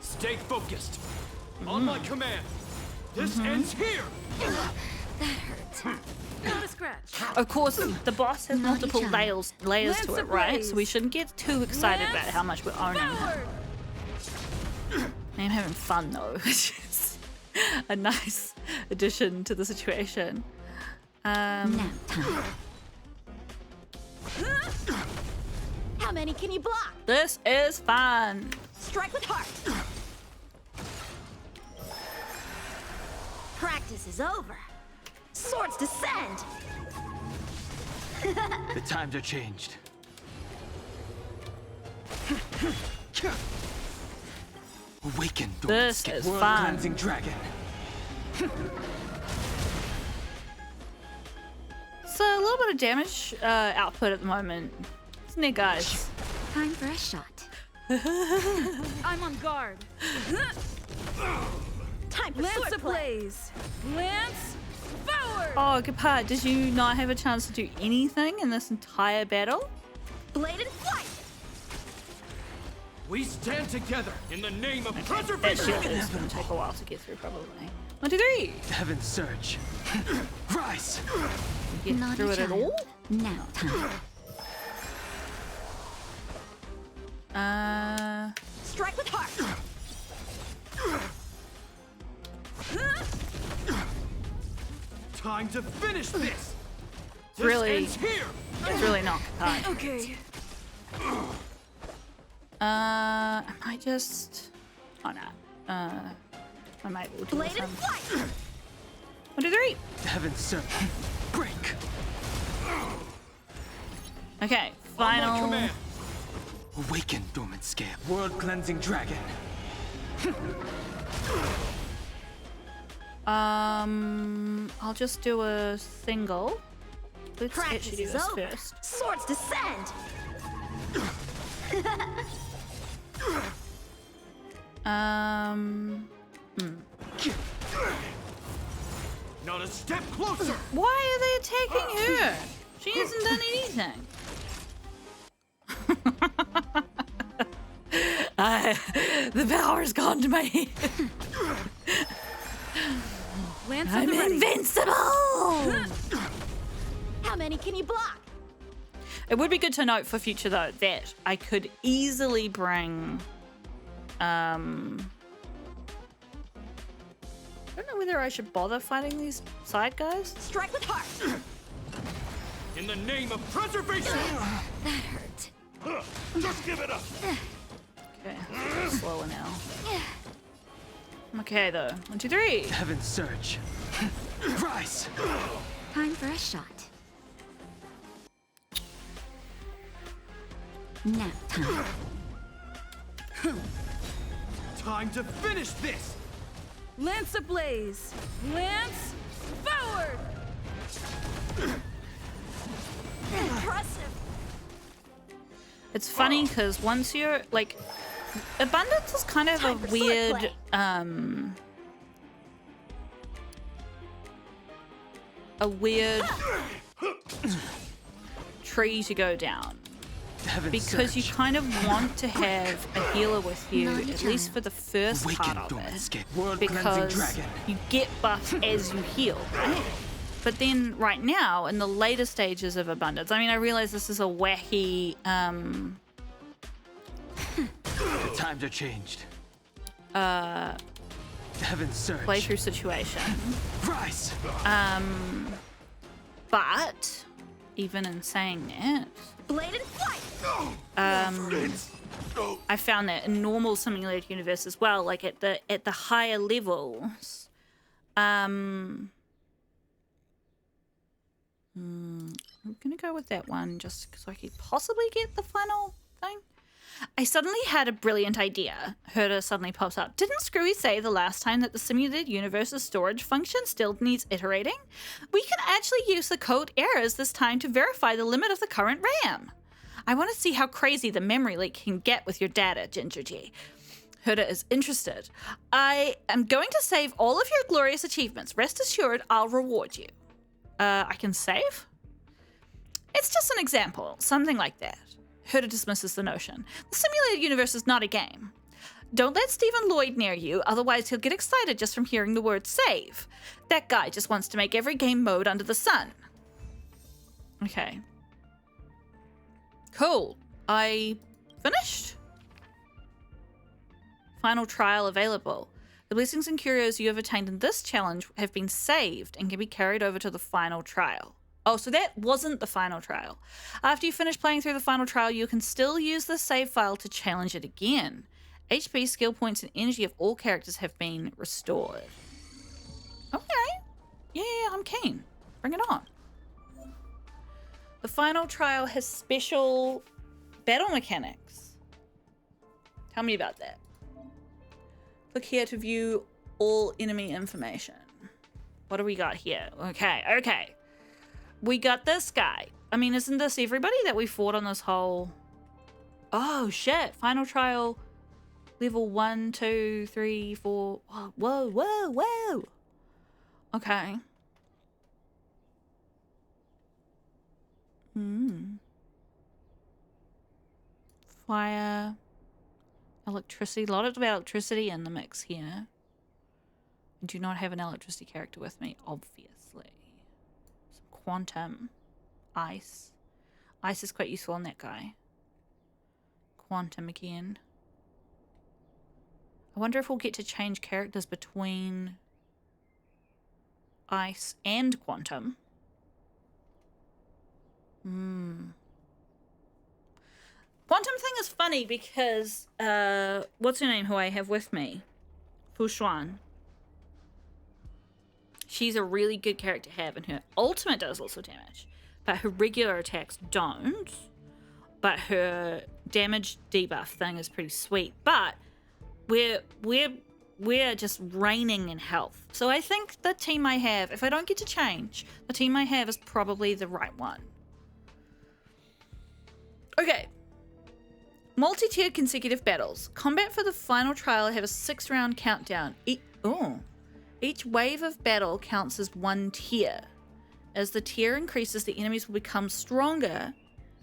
Stay focused. On my command. This ends here.
Not a scratch.
Of course, the boss has multiple
each other.
layers
Lance
to it, right?
ablaze.
So we shouldn't get too excited about
Lance
how much we're owning him.
Forward.
I'm having fun though, which is a nice addition to the situation.
Nap time. How many can you block?
This is fun.
Strike with heart. Practice is over. Swords descend.
The times are changed. Awaken dormant
This
scales.
is
World
fun.
cleansing dragon.
So a little bit of damage output at the moment. Isn't it, guys?
Time for a shot.
I'm on guard.
Time for
Lance
swordplay.
ablaze. Lance forward.
Oh, Gepard, did you not have a chance to do anything in this entire battle?
Blade and flight.
We stand together in the name of
That
preservation.
shield is going to take a while to get through, probably. 1, 2, 3.
Heaven surge. Rise.
Get
Not
through
a
it at all?
child. Nap time.
Strike with heart.
Time to finish this. This
Really-
ends here.
It's really not hard.
Okay.
I might just. Oh no. I might will do
Blade
this
and
one.
flight.
1, 2, 3.
Heaven surge. Break.
Okay,
On my
final.
command.
Awaken, dormant scale. World cleansing dragon.
I'll just do a single. Let's
Practice
actually do
is
this
over.
first.
Swords descend.
Not a step closer.
Why are they attacking her? She hasn't done anything. The power's gone to my head.
Lance on
I'm
the ready.
invincible!
How many can you block?
It would be good to note for future though that I could easily bring I don't know whether I should bother fighting these side guys.
Strike with heart.
In the name of preservation.
That hurt.
Just give it up.
Okay, slower now. I'm okay though. 1, 2, 3.
Heaven surge. Rise.
Time for a shot. Nap time.
Time to finish this.
Lance ablaze. Lance forward.
Impressive.
It's funny because once you're like, abundance is kind of a
Time for sword
weird
play.
a weird tree to go down.
Heaven
Because you
surge.
kind of want to have a healer with you,
Naughty
at least
child.
for the first
Awaken,
part of
dormant
it,
scale. World cleansing
because
dragon.
you get buff as you heal, right? But then right now, in the later stages of abundance, I mean, I realize this is a wacky
The times are changed. Heaven surge.
playthrough situation,
Rise.
but even in saying that,
Blade and flight.
I found that in normal simulated universe as well, like at the higher levels, I'm gonna go with that one just because I could possibly get the final thing. I suddenly had a brilliant idea. Herda suddenly pops up. Didn't Screwy say the last time that the simulated universe's storage function still needs iterating? We can actually use the code errors this time to verify the limit of the current RAM. I want to see how crazy the memory leak can get with your data, Ginger G. Herda is interested. I am going to save all of your glorious achievements. Rest assured, I'll reward you. I can save? It's just an example, something like that. Herda dismisses the notion. The simulated universe is not a game. Don't let Stephen Lloyd near you, otherwise he'll get excited just from hearing the word save. That guy just wants to make every game mode under the sun. Okay. Cool. I finished. Final trial available. The blessings and curios you have attained in this challenge have been saved and can be carried over to the final trial. Oh, so that wasn't the final trial. After you finish playing through the final trial, you can still use the save file to challenge it again. HP, skill points, and energy of all characters have been restored. Okay. Yeah, I'm keen. Bring it on. The final trial has special battle mechanics. Tell me about that. Click here to view all enemy information. What do we got here? Okay. We got this guy. I mean, isn't this everybody that we fought on this whole... Oh, shit. Final trial level 1, 2, 3, 4... Whoa. Okay. Fire. Electricity. A lot of electricity in the mix here. I do not have an electricity character with me, obviously. Some quantum. Ice. Ice is quite useful on that guy. Quantum again. I wonder if we'll get to change characters between ice and quantum. Quantum thing is funny because what's her name who I have with me? Fu Xuan. She's a really good character to have, and her ultimate does lots of damage, but her regular attacks don't. But her damage debuff thing is pretty sweet. But we're just reigning in health. So I think the team I have, if I don't get to change, the team I have is probably the right one. Okay. Multi-tiered consecutive battles. Combat for the final trial have a 6-round countdown. Each wave of battle counts as one tier. As the tier increases, the enemies will become stronger,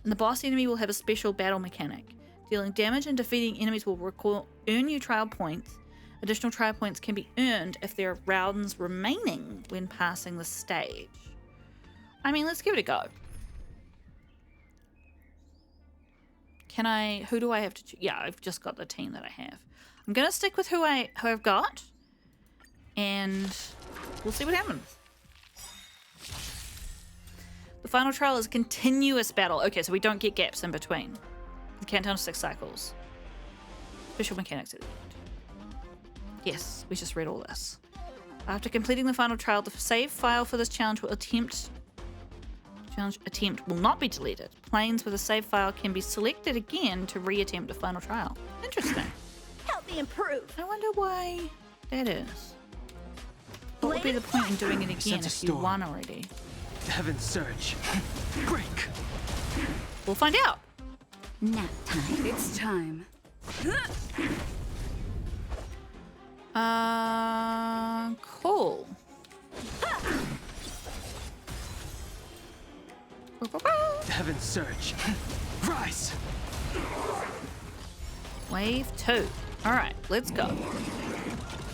and the boss enemy will have a special battle mechanic. Dealing damage and defeating enemies will earn you trial points. Additional trial points can be earned if there are rounds remaining when passing the stage. I mean, let's give it a go. Who do I have to choose? Yeah, I've just got the team that I have. I'm going to stick with who I've got, and we'll see what happens. The final trial is a continuous battle. Okay, so we don't get gaps in between. The countdown to 6 cycles. Special mechanics at the end. Yes, we just read all this. After completing the final trial, the save file for this challenge attempt will not be deleted. Planes with a save file can be selected again to reattempt a final trial. Interesting.
Help me improve.
I wonder why that is. What would be the point in doing it again if you won already?
Heaven's surge. Break.
We'll find out.
Nap time.
It's time.
Cool.
Heaven's surge. Rise.
Wave 2. All right, let's go.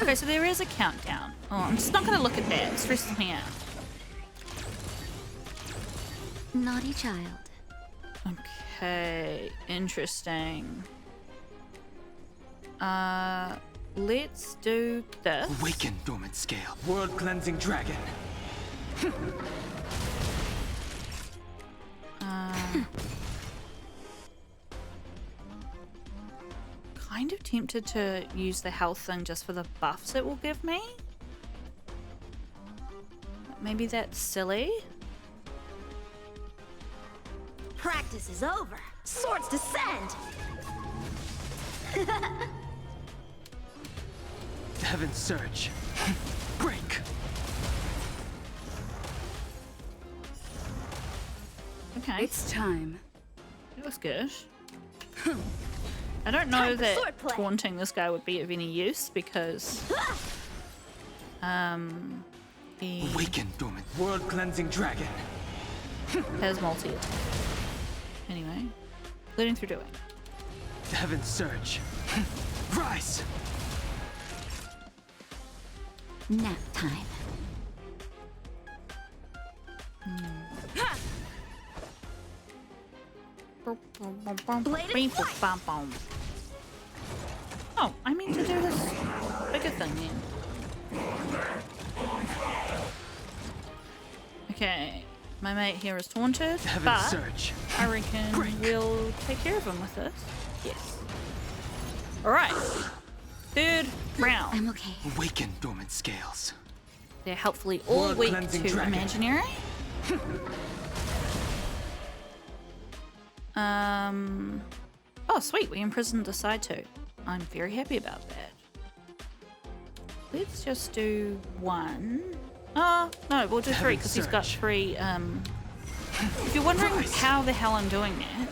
Okay, so there is a countdown. Oh, I'm just not going to look at that. It stresses me out.
Naughty child.
Okay, interesting. Let's do this.
Awaken, dormant scale. World cleansing dragon.
Kind of tempted to use the health thing just for the buffs it will give me. Maybe that's silly.
Practice is over. Swords descend.
Heaven's surge. Break.
Okay,
It's time.
it looks good. I don't know
Time for
that
swordplay.
taunting this guy would be of any use because he
Awaken, dormant. World cleansing dragon.
has multi-attack. Anyway, learning through doing.
Heaven's surge. Rise.
Nap time. Bladed
Oh, I mean to do this bigger thing then. Okay, my mate here is taunted,
Heaven's
but
surge.
I reckon
Break.
we'll take care of him with this. Yes. Alright. Third round.
I'm okay.
Awaken, dormant scales.
They're helpfully all
World
weak
cleansing
to
dragon.
imaginary. Oh, sweet. We imprisoned the side two. I'm very happy about that. Let's just do one. Oh, no, we'll do three because he's got
Surge.
three. If you're wondering
Rise.
how the hell I'm doing that,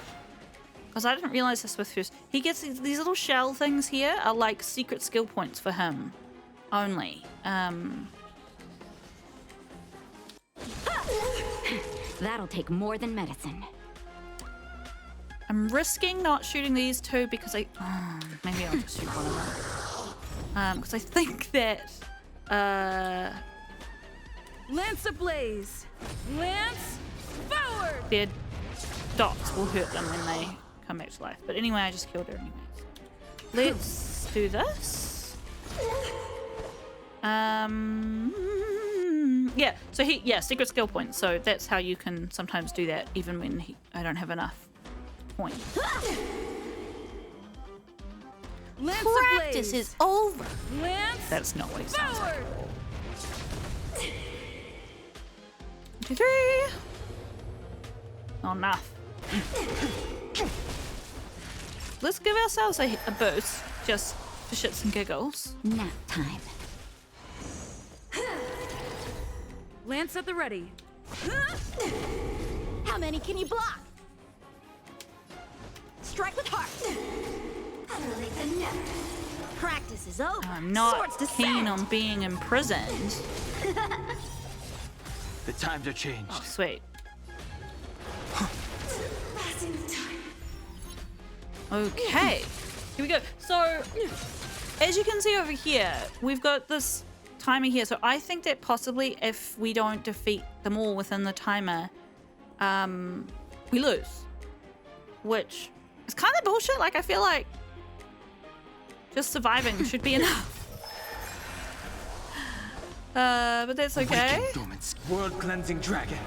because I didn't realize this with first. He gets these little shell things here are like secret skill points for him only.
That'll take more than medicine.
I'm I'm risking not shooting these two because maybe I'll just shoot one of them. Because I think that
Lance ablaze! Lance forward!
their dots will hurt them when they come back to life. But anyway, I just killed her anyways. Let's do this. Yeah, so secret skill points. So that's how you can sometimes do that even when I don't have enough points.
Lance
Practice
ablaze!
is over.
Lance
That's not what it sounds like.
forward!
2, 3. Not enough. Let's give ourselves a boost, just for shits and giggles.
Nap time.
Lance at the ready.
How many can you block? Strike with heart.
Utterly the never.
Practice is over.
I'm not
Swords
keen
descend.
on being imprisoned.
The times are changed.
Oh, sweet.
Passing of time.
Okay, here we go. So, as you can see over here, we've got this timer here. So I think that possibly if we don't defeat them all within the timer, we lose. Which is kind of bullshit. Like, I feel like just surviving should be enough. But that's okay.
Awaken, dormant world cleansing dragon.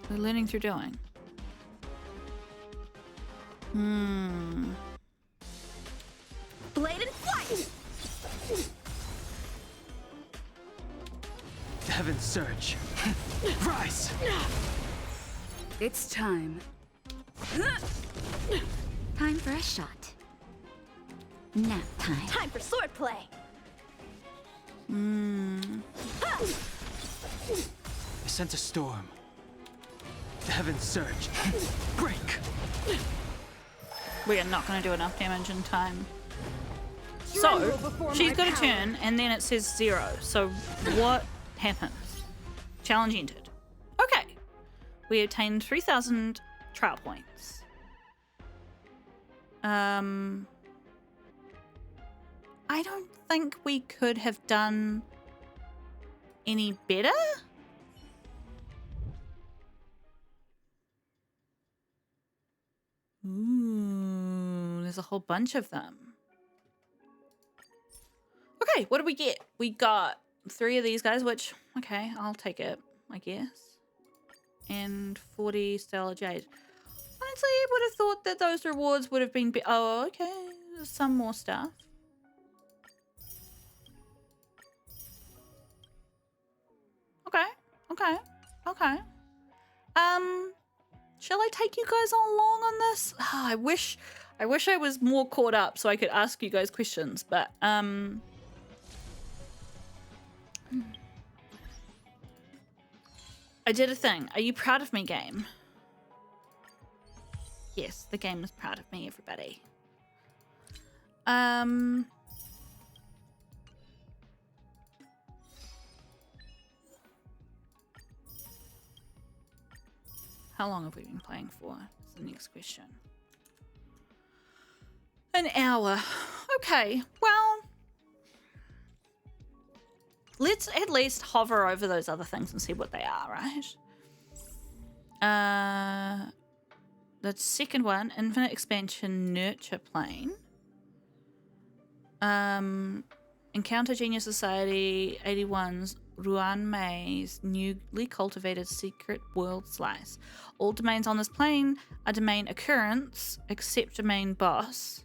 We're learning through doing.
Blade and flight.
Heaven's surge. Rise.
It's time.
Time for a shot. Nap time. Time for swordplay.
I sense a storm. The heavens surge. Break.
We are not going to do enough damage in time. So, she's got a turn, and then it says 0. So, what happens? Challenge entered. Okay. We obtained 3,000 trial points. I don't think we could have done any better. Ooh, there's a whole bunch of them. Okay, what did we get? We got 3 of these guys, which, okay, I'll take it, I guess. And 40 Stellar Jade. Honestly, I would have thought that those rewards would have been... Oh, okay, there's some more stuff. Okay. Shall I take you guys along on this? I wish I was more caught up so I could ask you guys questions, but I did a thing. Are you proud of me, game? Yes, the game is proud of me, everybody. How long have we been playing for? Is the next question. An hour. Okay, well, let's at least hover over those other things and see what they are, right? The second one, Infinite Expansion Nurture Plane. Encounter Genius Society 81's Ruan May's newly cultivated secret world slice. All domains on this plane are domain occurrence, except domain boss.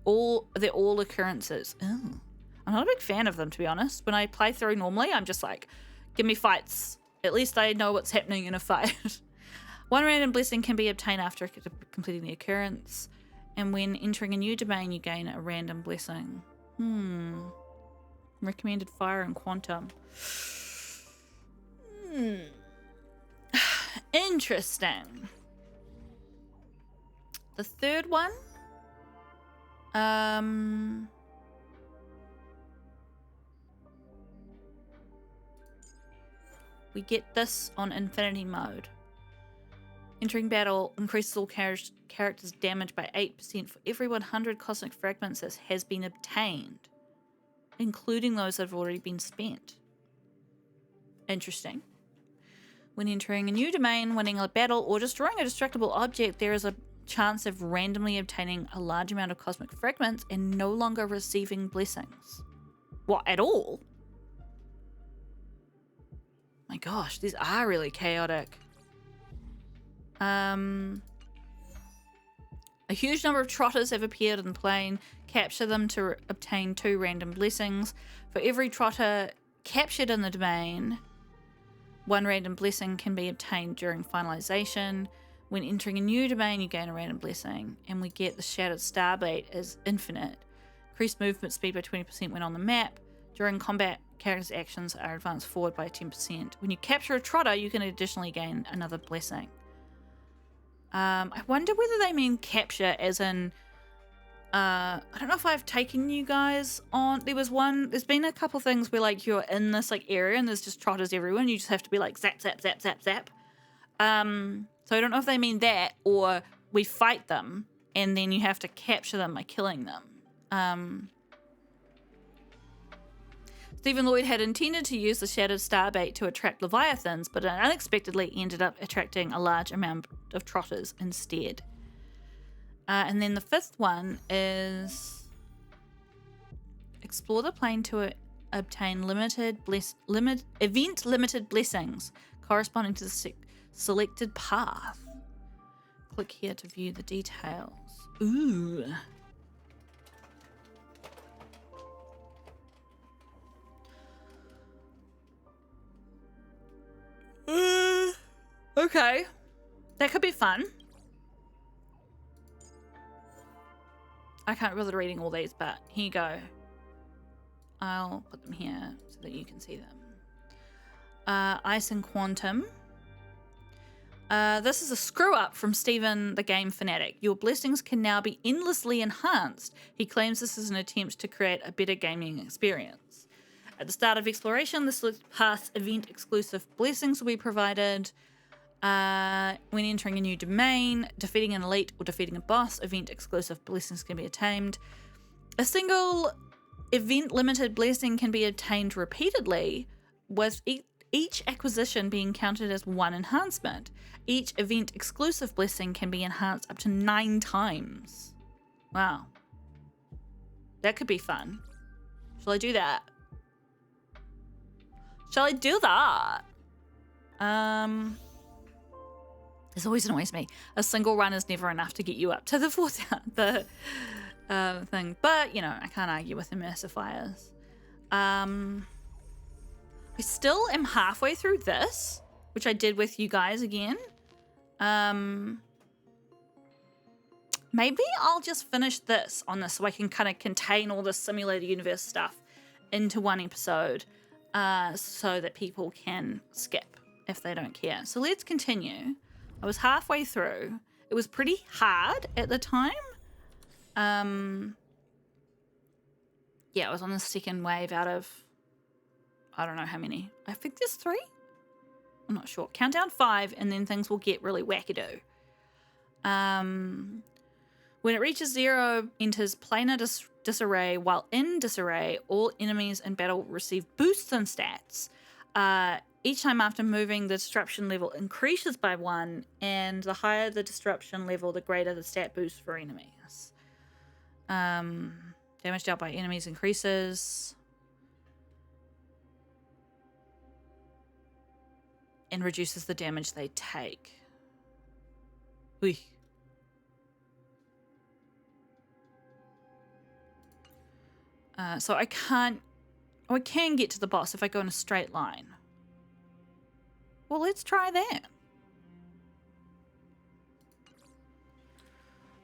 They're all occurrences. Ooh. I'm not a big fan of them, to be honest. When I play through normally, I'm just like, give me fights. At least I know what's happening in a fight. One random blessing can be obtained after completing the occurrence. And when entering a new domain, you gain a random blessing. Recommended fire and quantum. Interesting. The third one. We get this on infinity mode. Entering battle increases all characters' damage by 8% for every 100 cosmic fragments that has been obtained, including those that have already been spent. Interesting. When entering a new domain, winning a battle, or destroying a destructible object, there is a chance of randomly obtaining a large amount of cosmic fragments and no longer receiving blessings. What, at all? My gosh, these are really chaotic. A huge number of trotters have appeared in the plane. Capture them to obtain 2 random blessings. For every trotter captured in the domain, 1 random blessing can be obtained during finalization. When entering a new domain, you gain a random blessing, and we get the Shattered Starbait as infinite. Increased movement speed by 20% when on the map. During combat, characters' actions are advanced forward by 10%. When you capture a trotter, you can additionally gain another blessing. I wonder whether they mean capture as in, I don't know if I've taken you guys on. There's been a couple things where like you're in this like area and there's just trotters everywhere and you just have to be like zap, zap, zap, zap, zap. So I don't know if they mean that or we fight them and then you have to capture them by killing them. Stephen Lloyd had intended to use the Shattered Starbait to attract Leviathans, but unexpectedly ended up attracting a large amount of trotters instead. And then the 5th one is explore the plane to obtain event-limited blessings corresponding to the selected path. Click here to view the details. Ooh. Okay. That could be fun. I can't bother reading all these, but here you go. I'll put them here so that you can see them. Ice and Quantum. This is a screw up from Stephen the Game Fanatic. Your blessings can now be endlessly enhanced. He claims this is an attempt to create a better gaming experience. At the start of exploration, the select path event exclusive blessings will be provided. When entering a new domain, defeating an elite or defeating a boss, event exclusive blessings can be attained. A single event limited blessing can be obtained repeatedly, with each acquisition being counted as 1 enhancement. Each event exclusive blessing can be enhanced up to 9 times. Wow. That could be fun. Shall I do that? Shall I do that? This always annoys me. A single run is never enough to get you up to the 4th thing. But, you know, I can't argue with immersifiers. I still am halfway through this, which I did with you guys again. Maybe I'll just finish this on this so I can kind of contain all this simulated universe stuff into one episode so that people can skip if they don't care. So let's continue. I was halfway through. It was pretty hard at the time. Yeah, I was on the 2nd wave out of, I don't know how many. I think there's 3. I'm not sure. Count down 5 and then things will get really wackadoo. When it reaches 0, enters planar disarray. While in disarray, all enemies in battle receive boosts in stats. Each time after moving, the disruption level increases by 1, and the higher the disruption level, the greater the stat boost for enemies. Damage dealt by enemies increases. And reduces the damage they take. Oy. So I can't... Oh, I can get to the boss if I go in a straight line. Well, let's try that.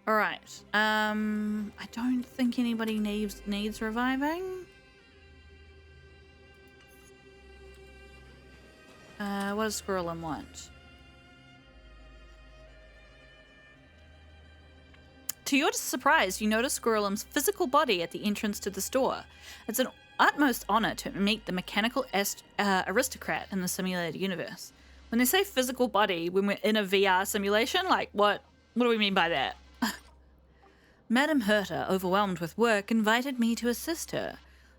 All right. I don't think anybody needs reviving. What does Squirrelin want? To your surprise, you notice Squirrelim's physical body at the entrance to the store. It's an utmost honor to meet the mechanical aristocrat in the simulated universe. When they say physical body, when we're in a VR simulation, like what do we mean by that? Madame Herta, overwhelmed with work, invited me to assist her.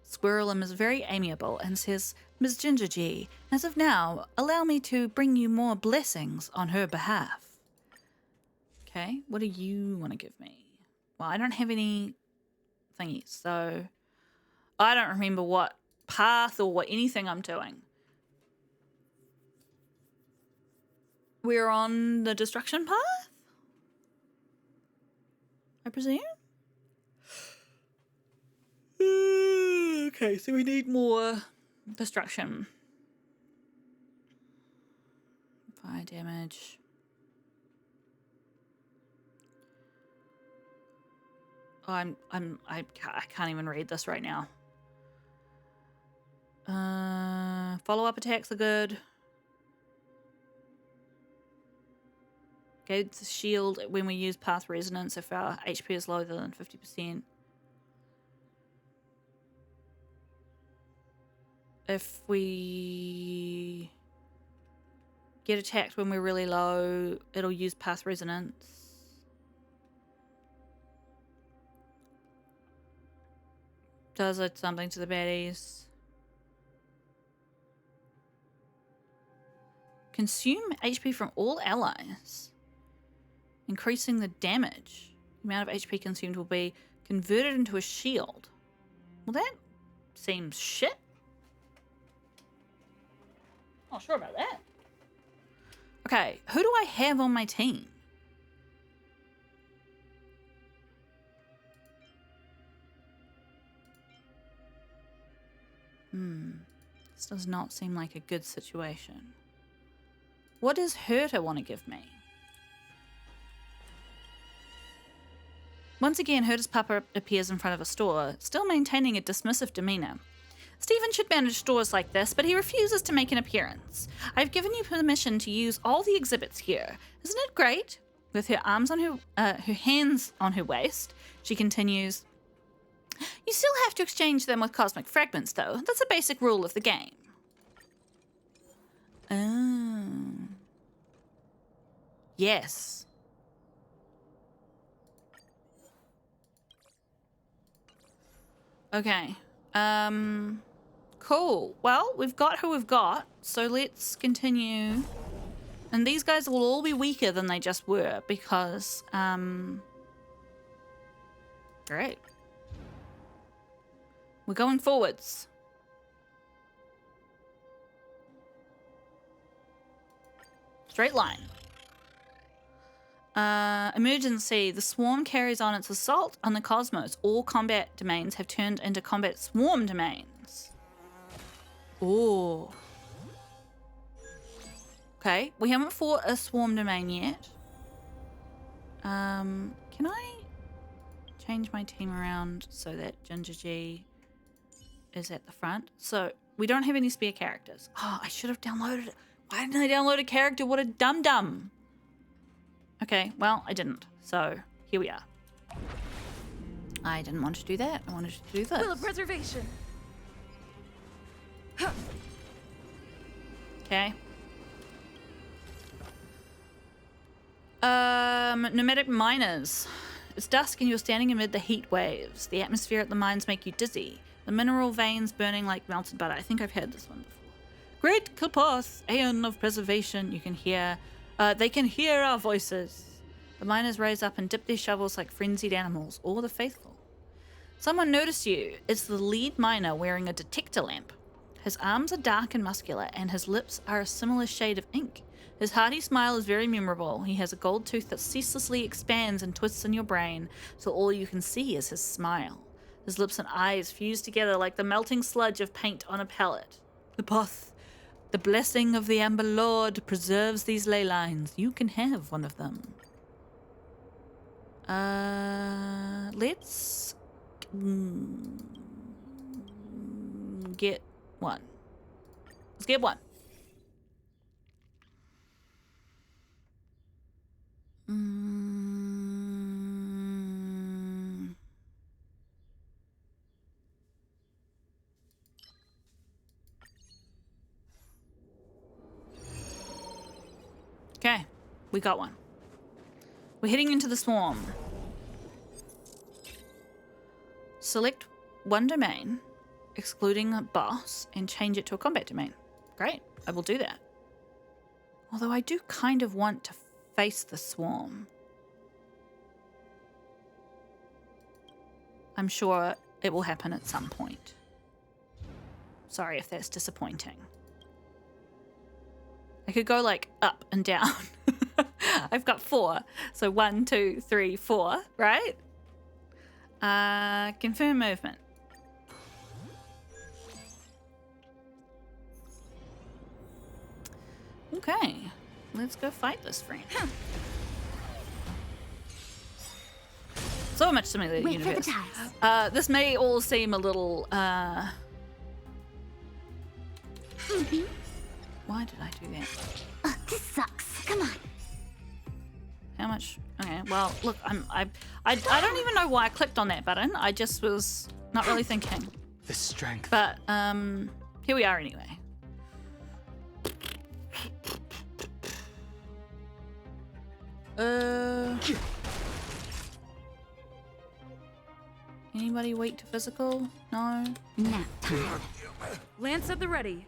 Squirrelum is very amiable and says, Miss Gingergy, as of now, allow me to bring you more blessings on her behalf. Okay, what do you want to give me? Well, I don't have any thingies, so I don't remember what path or what anything I'm doing. We're on the destruction path? I presume? Okay, so we need more destruction. Fire damage. Oh, I can't even read this right now. Follow-up attacks are good. Gains the shield when we use path resonance if our HP is lower than 50%. If we get attacked when we're really low, it'll use path resonance. Does it something to the baddies? Consume HP from all allies, increasing the damage. The amount of HP consumed will be converted into a shield. Well, that seems shit. Not sure about that. Okay, who do I have on my team? This does not seem like a good situation. What does Herta want to give me? Once again, Herta's papa appears in front of a store, still maintaining a dismissive demeanor. Stephen should manage stores like this, but he refuses to make an appearance. I've given you permission to use all the exhibits here. Isn't it great? With her arms on her hands on her waist, she continues, You still have to exchange them with cosmic fragments, though. That's a basic rule of the game. Oh. Yes. Okay. Cool. Well, we've got who we've got, so let's continue. And these guys will all be weaker than they just were because, great. We're going forwards. Straight line. Emergency. The swarm carries on its assault on the cosmos. All combat domains have turned into combat swarm domains. Ooh. Okay, we haven't fought a swarm domain yet. Can I change my team around so that Ginger G is at the front? So we don't have any spear characters. Oh, I should have downloaded it. Why didn't I download a character? What a dum-dum. Okay, well, I didn't. So here we are. I didn't want to do that. I wanted to do this.
Will of preservation.
Okay. Nomadic miners. It's dusk and you're standing amid the heat waves. The atmosphere at the mines make you dizzy. The mineral veins burning like melted butter. I think I've heard this one before. Great Kapoth, Aeon of Preservation. You can hear, they can hear our voices. The miners raise up and dip their shovels like frenzied animals, or the faithful. Someone noticed you. It's the lead miner wearing a detector lamp. His arms are dark and muscular, and his lips are a similar shade of ink. His hearty smile is very memorable. He has a gold tooth that ceaselessly expands and twists in your brain, so all you can see is his smile. His lips and eyes fuse together like the melting sludge of paint on a palette. Kapoth, the blessing of the Amber Lord preserves these ley lines. You can have one of them. Let's get one. Let's get one. Okay, we got one. We're heading into the swarm. Select one domain, excluding a boss, and change it to a combat domain. Great, I will do that. Although I do kind of want to face the swarm. I'm sure it will happen at some point. Sorry if that's disappointing. I could go like up and down. I've got 4. So 1, 2, 3, 4, right? Confirm movement. Okay, let's go fight this friend. So much simulated
Wait for the
universe.
tiles.
This may all seem a little. Why did I do that?
Ugh, this sucks. Come on.
How much? Okay, well, look, I don't even know why I clicked on that button. I just was not really thinking.
The strength.
But here we are anyway. Anybody weak to physical? No.
Nap time.
Lance at the ready.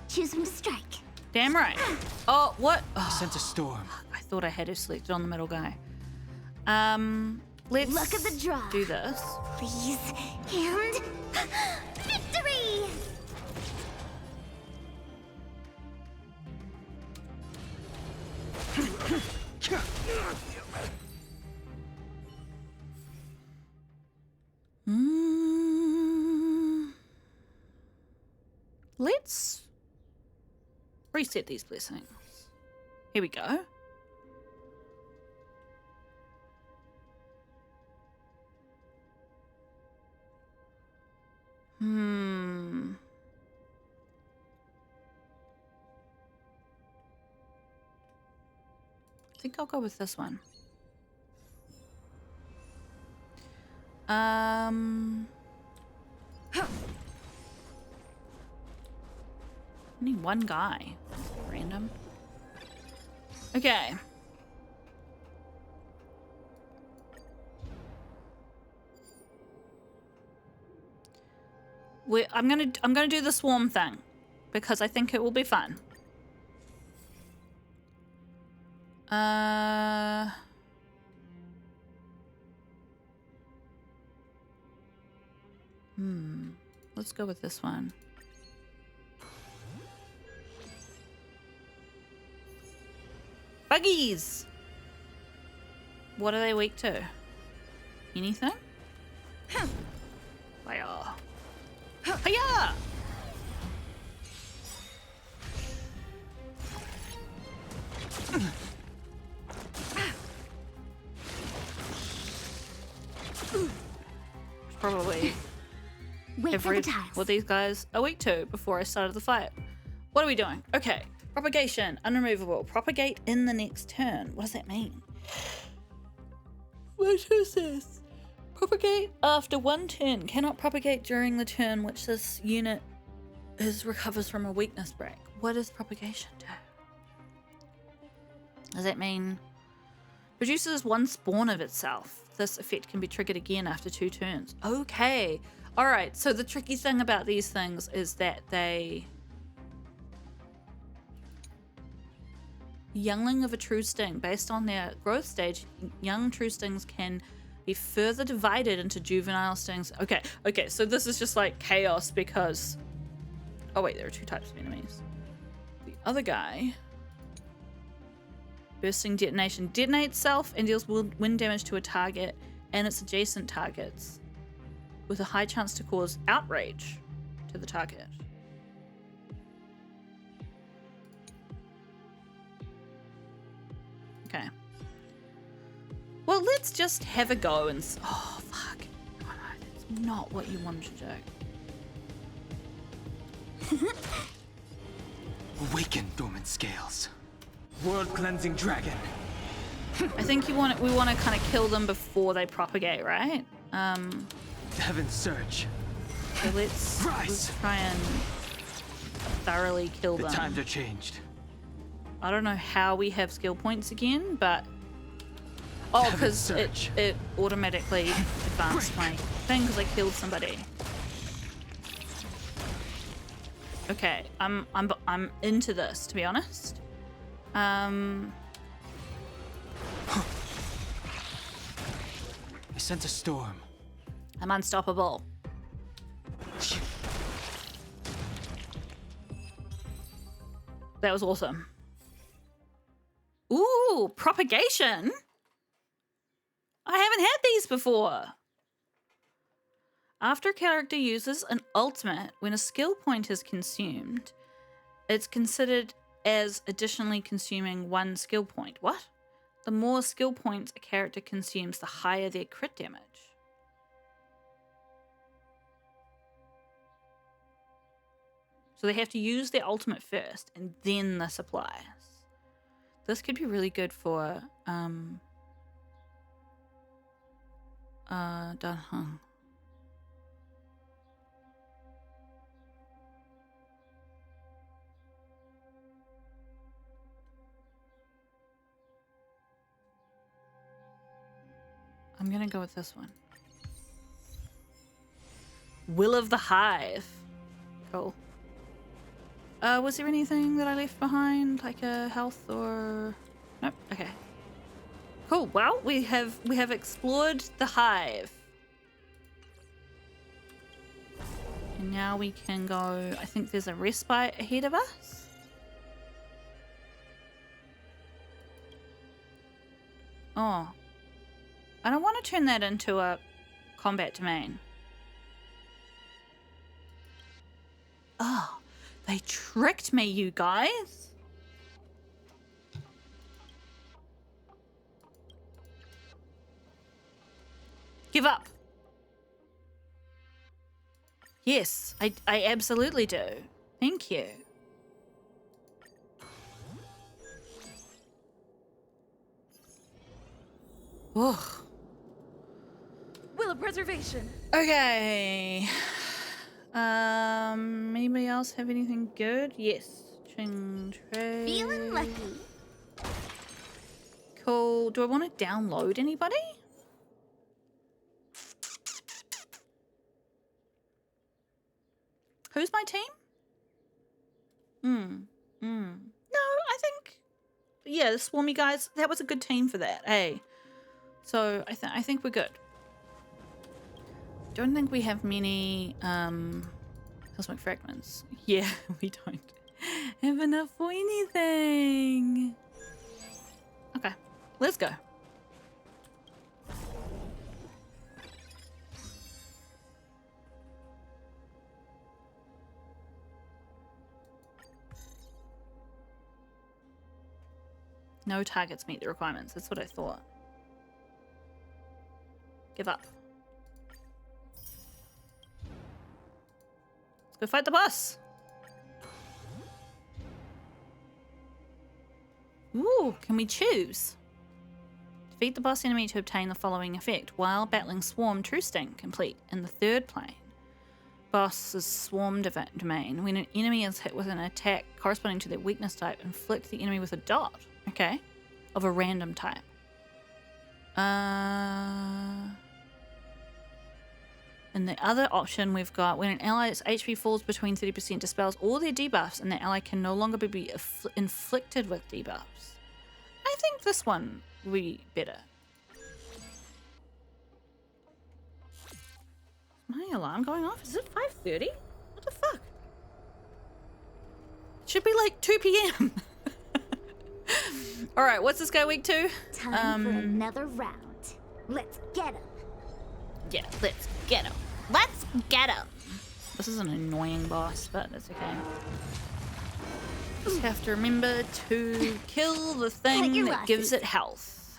Choose when to strike.
Damn right. Oh, what?
I
Oh,
sense a storm.
I thought I had her selected on the middle guy. Let's
Luck of the draw.
do this.
Please. And victory!
Let's reset these blessings. Here we go. I think I'll go with this one. Only one guy. Random. Okay. I'm gonna do the swarm thing because I think it will be fun. Let's go with this one. Buggies! What are they weak to? Anything? Fire. Hiya! Probably
Wait for the tiles.
what these guys are weak to before I started the fight. What are we doing? Okay. Propagation, unremovable. Propagate in the next turn. What does that mean? What is this? Propagate after one turn. Cannot propagate during the turn which this unit recovers from a weakness break. What does propagation do? Does that mean produces one spawn of itself? This effect can be triggered again after 2 turns. Okay. Alright, so the tricky thing about these things is that they... Youngling of a true sting. Based on their growth stage, young true stings can be further divided into juvenile stings. Okay, so this is just like chaos because... Oh wait, there are 2 types of enemies. The other guy... Bursting detonation detonates self and deals wind damage to a target and its adjacent targets with a high chance to cause outrage to the target. Okay. Well, let's just have a go and... Oh, fuck. Oh, no, that's not what you wanted to do.
Awaken, dormant scales. World cleansing dragon.
I think we want to kind of kill them before they propagate, right?
The heavens surge.
So let's try and thoroughly kill
The
them.
times are changed.
I don't know how we have skill points again, but oh, because it automatically advanced my thing because I killed somebody. Okay, I'm into this, to be honest.
I sense a storm.
I'm unstoppable. That was awesome. Ooh, propagation. I haven't had these before. After a character uses an ultimate, when a skill point is consumed, it's considered as additionally consuming 1 skill point. What? The more skill points a character consumes, the higher their crit damage. So they have to use their ultimate first and then the supplies. This could be really good for Dan Heng. I'm gonna go with this one. Will of the Hive. Cool. Was there anything that I left behind, like a health or? Nope. Okay. Cool. Well, we have explored the hive, and now we can go. I think there's a respite ahead of us. Oh, I don't want to turn that into a combat domain. Oh, they tricked me, you guys. Give up. Yes, I absolutely do. Thank you. Oh.
Will of preservation.
Okay. Anybody else have anything good? Yes. Ching Trey.
Feeling lucky.
Cool. Do I want to download anybody? Who's my team? No, I think... Yeah, the Swarmy guys, that was a good team for that, hey. So, I think we're good. Don't think we have many, cosmic fragments. Yeah, we don't have enough for anything. Okay, let's go. No targets meet the requirements. That's what I thought. Give up. Let's go fight the boss. Ooh, can we choose? Defeat the boss enemy to obtain the following effect. While battling Swarm, True Sting complete in the 3rd plane. Boss's Swarm domain. When an enemy is hit with an attack corresponding to their weakness type, inflict the enemy with a dot. Okay. Of a random type. And the other option we've got, when an ally's HP falls between 30%, dispels all their debuffs and the ally can no longer be inflicted with debuffs. I think this one will be better. Is my alarm going off? Is it 5:30? What the fuck? It should be like 2 p.m. All right, what's this guy week 2?
Time for another round. Let's get him.
Yeah, let's get him. Let's get him. This is an annoying boss, but that's okay. Just have to remember to kill the thing that gives it health.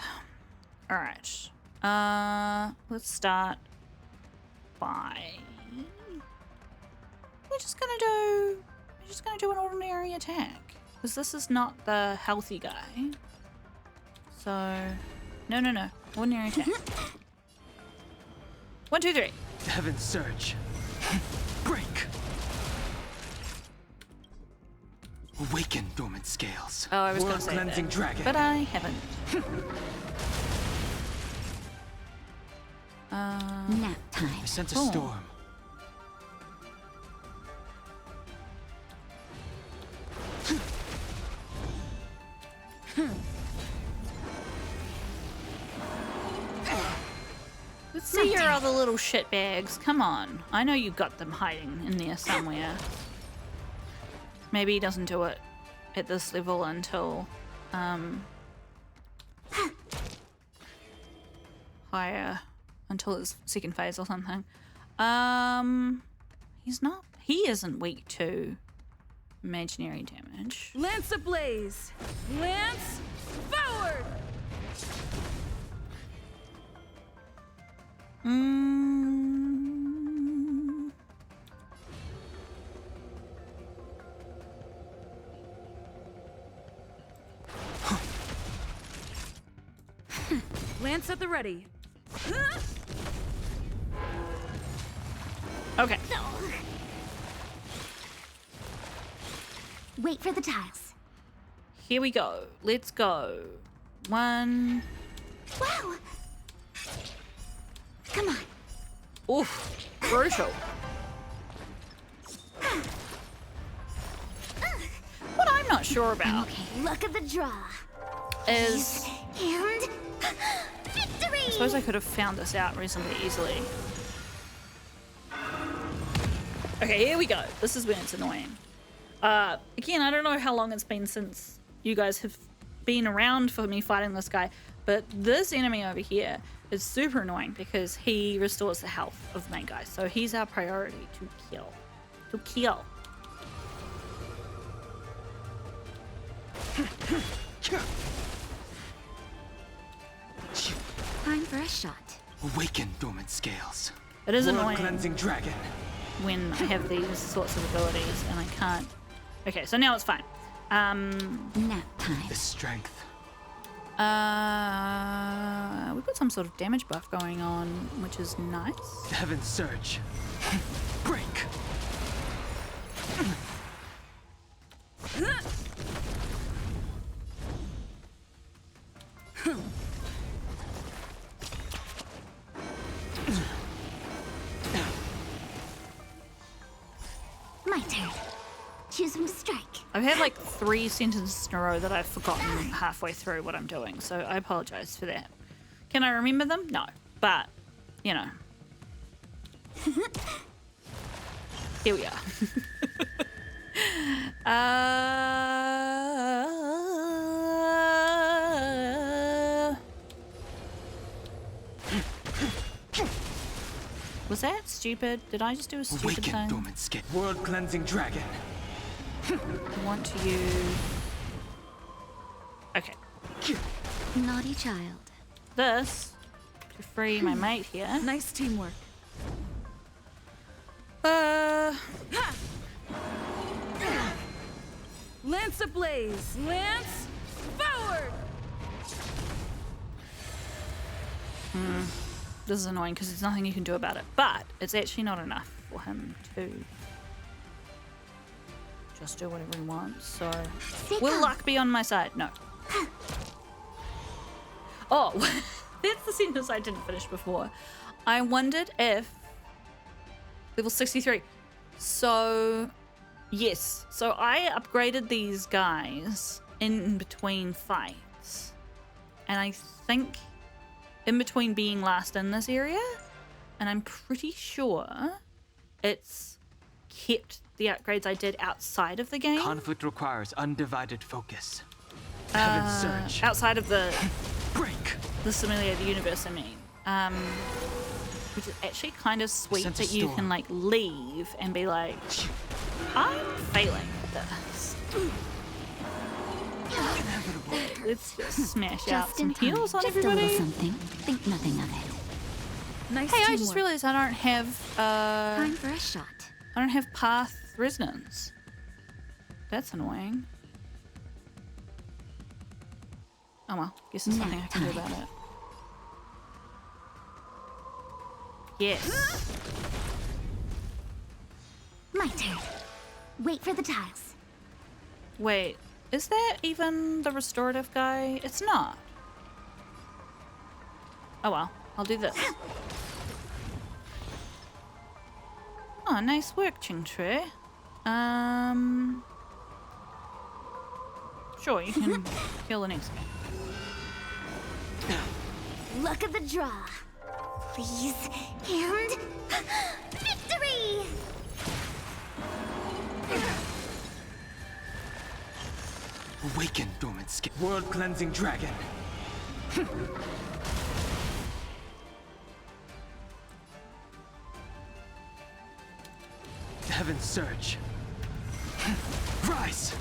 All right. Let's start by. We're just gonna do an ordinary attack because this is not the healthy guy. So, no. Ordinary attack. 1, 2, 3.
The heavens surge. Break. Awaken dormant scales.
Oh, I was going
World
to say
cleansing
that,
dragon.
but I haven't.
Nap time.
I sense a
Cool.
storm.
Let's see your other little shitbags. Come on. I know you got them hiding in there somewhere. Maybe he doesn't do it at this level until higher, until his second phase or something. He isn't weak to imaginary damage.
Lance ablaze. Lance forward. Lance at the ready.
Okay.
Wait for the tiles.
Here we go. Let's go. 1.
Wow! Come on.
Oof. Brutal. What I'm not sure about
Okay, look at the draw.
is...
And victory!
I suppose I could have found this out reasonably easily. Okay, here we go. This is when it's annoying. Again, I don't know how long it's been since you guys have been around for me fighting this guy, but this enemy over here is super annoying because he restores the health of the main guy. So he's our priority to kill. To kill.
Time for a shot.
Awaken dormant scales.
It is
World
annoying
cleansing dragon.
when I have these sorts of abilities and I can't. Okay, so now it's fine.
Nap time.
The strength.
We've got some sort of damage buff going on, which is nice.
The heavens surge. Break.
My turn. Choose from strike.
I've had like 3 sentences in a row that I've forgotten halfway through what I'm doing, so I apologize for that. Can I remember them? No, but you know. Here we are. Was that stupid? Did I just do a stupid
Awaken
thing?
dormant scale. World cleansing dragon.
I want to use... Okay.
Naughty child.
This to free my mate here.
Nice teamwork. Lance ablaze. Lance forward.
This is annoying because there's nothing you can do about it, but it's actually not enough for him to just do whatever he wants. So, will luck be on my side? No. Oh, that's the sentence I didn't finish before. I wondered if level 63. So, yes. So I upgraded these guys in between fights, and I think in between being last in this area, and I'm pretty sure it's kept the upgrades I did outside of the game.
Conflict requires undivided focus. Heavens surge.
Outside of the
Break.
simulated universe, I mean. Which is actually kind of sweet
sense a
that you
storm.
can like leave and be like, I'm failing at this. Let's just smash out
Just
some
in time.
heals on
Just a little
everybody.
something. Think nothing of it.
Nice
Hey, I
teamwork.
just realized I don't have
Time for a shot.
I don't have path resonance. That's annoying. Oh well, guess there's nothing I can do about it. Yes.
My turn. Wait for the tiles.
Wait, is that even the restorative guy? It's not. Oh well, I'll do this. Oh, nice work, Chingtre. Sure, you can kill the next guy.
Luck of the draw. Please. And victory!
Awaken, dormant skip. World cleansing dragon. The heavens surge. Rise!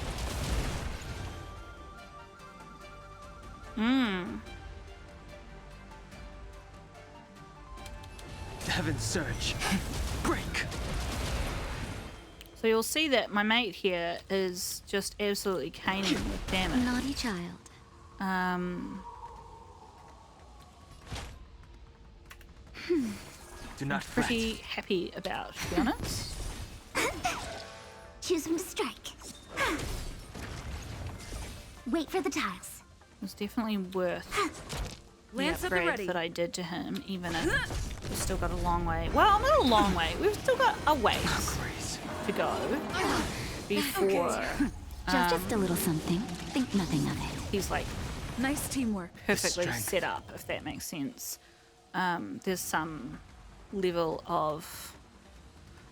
The heavens surge. Break!
So you'll see that my mate here is just absolutely caning with damage.
Naughty child.
Do not
Pretty happy about, to be honest.
Choose him to strike. Wait for the tiles.
It was definitely worth the
Lance at the
upgrades
ready.
that I did to him, even if we've still got a long way. Well, not a long way. We've still got a ways
Grace.
to go before
Just a little something. Think nothing of it.
he's like
Nice teamwork.
perfectly
Strength.
set up, if that makes sense. There's some level of...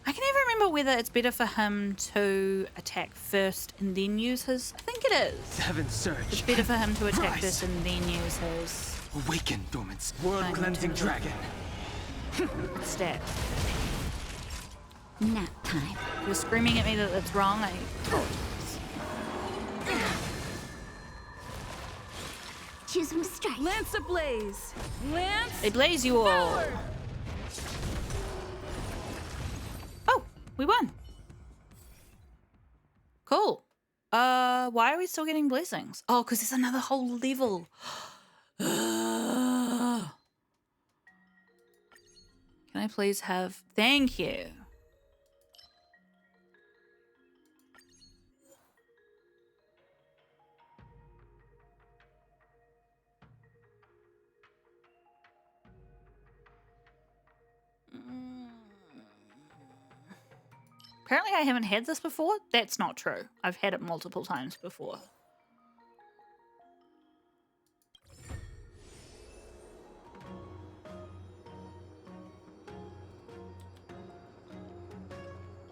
I can never remember whether it's better for him to attack first and then use his... I think it is.
The heavens surge.
It's better for him to attack
Rise.
first and then use his
Awaken, dormant world
Fine,
cleansing
turn it.
dragon.
stat.
Nap time.
If you're screaming at me that it's wrong, I apologize.
Choose him to strike.
Lance ablaze. Lance
They blaze you all.
forward.
Oh, we won. Cool. Why are we still getting blessings? Oh, because there's another whole level. Can I please have... Thank you. Apparently I haven't had this before. That's not true. I've had it multiple times before.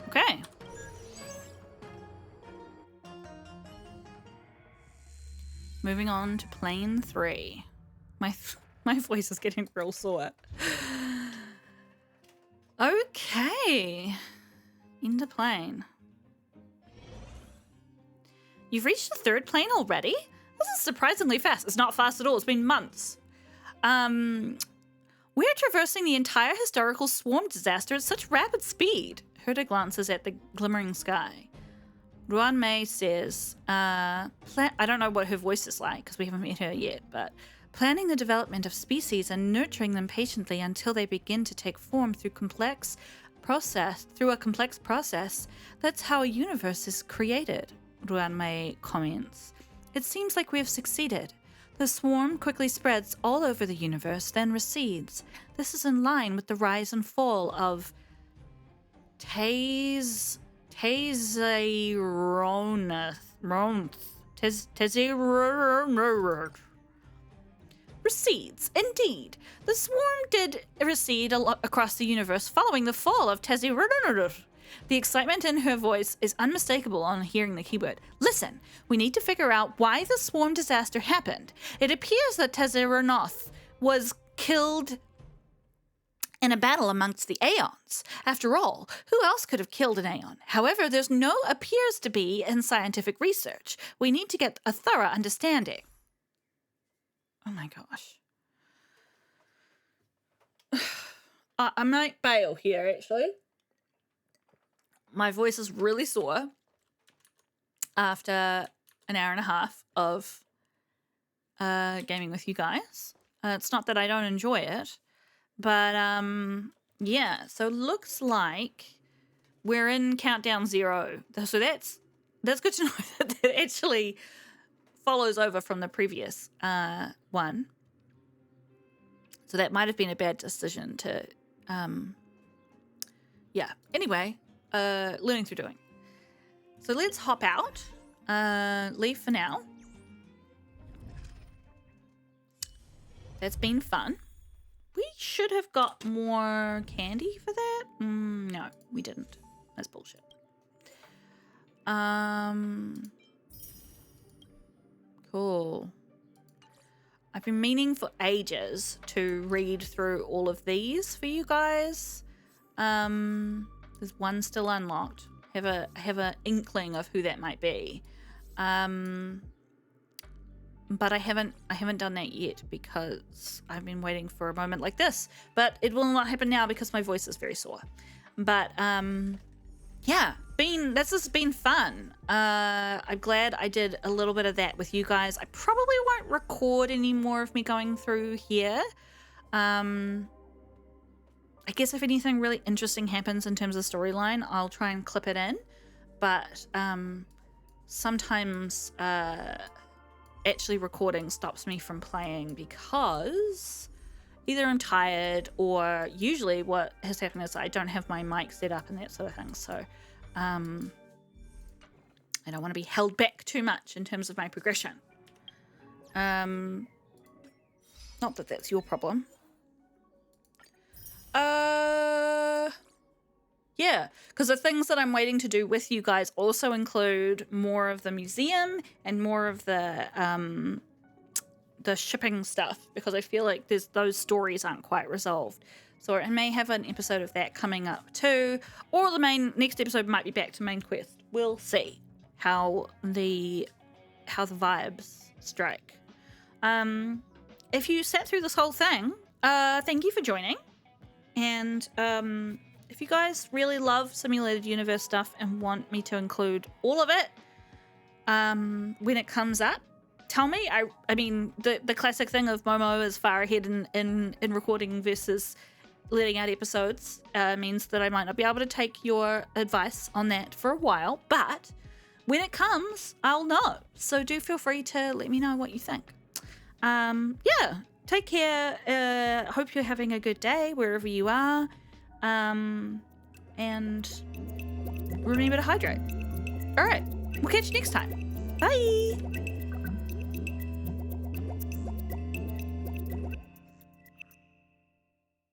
Okay. Moving on to plane 3. My voice is getting real sore. Okay. Into plane. You've reached the 3rd plane already? This is surprisingly fast. It's not fast at all. It's been months. We're traversing the entire historical swarm disaster at such rapid speed. Herta glances at the glimmering sky. Ruan Mei says, I don't know what her voice is like because we haven't met her yet, but planning the development of species and nurturing them patiently until they begin to take form through a complex process, that's how a universe is created, Ruan Mei comments. It seems like we have succeeded. The swarm quickly spreads all over the universe, then recedes. This is in line with the rise and fall of Tezzeronth. Recedes. Indeed. The swarm did recede across the universe following the fall of Tezzeronth. The excitement in her voice is unmistakable on hearing the keyword. Listen, we need to figure out why the swarm disaster happened. It appears that Tezzeronth was killed in a battle amongst the Aeons. After all, who else could have killed an Aeon? However, there's no appears to be in scientific research. We need to get a thorough understanding. Oh my gosh. I might bail here, actually. My voice is really sore after an hour and a half of gaming with you guys. It's not that I don't enjoy it, but yeah. So looks like we're in countdown 0. So that's good to know that it actually follows over from the previous one. So that might have been a bad decision to, yeah. Anyway, learning through doing. So let's hop out, leave for now. That's been fun. We should have got more candy for that. No, we didn't. That's bullshit. Cool. I've been meaning for ages to read through all of these for you guys. There's one still unlocked. Have a inkling of who that might be. But I haven't done that yet because I've been waiting for a moment like this. But it will not happen now because my voice is very sore. But yeah, this has been fun. I'm glad I did a little bit of that with you guys. I probably won't record any more of me going through here. I guess if anything really interesting happens in terms of storyline, I'll try and clip it in. But sometimes actually recording stops me from playing because either I'm tired or usually what has happened is I don't have my mic set up and that sort of thing. So I don't want to be held back too much in terms of my progression. Not that that's your problem. Yeah, because the things that I'm waiting to do with you guys also include more of the museum and more of the shipping stuff, because I feel like those stories aren't quite resolved. So I may have an episode of that coming up too, or the next episode might be back to main quest. We'll see how the vibes strike. If you sat through this whole thing, thank you for joining. And if you guys really love simulated universe stuff and want me to include all of it when it comes up, tell me. I mean, the classic thing of Momo is far ahead in recording versus letting out episodes means that I might not be able to take your advice on that for a while, but when it comes, I'll know. So do feel free to let me know what you think. Yeah, take care. Hope you're having a good day wherever you are. And remember to hydrate. All right, we'll catch you next time. Bye.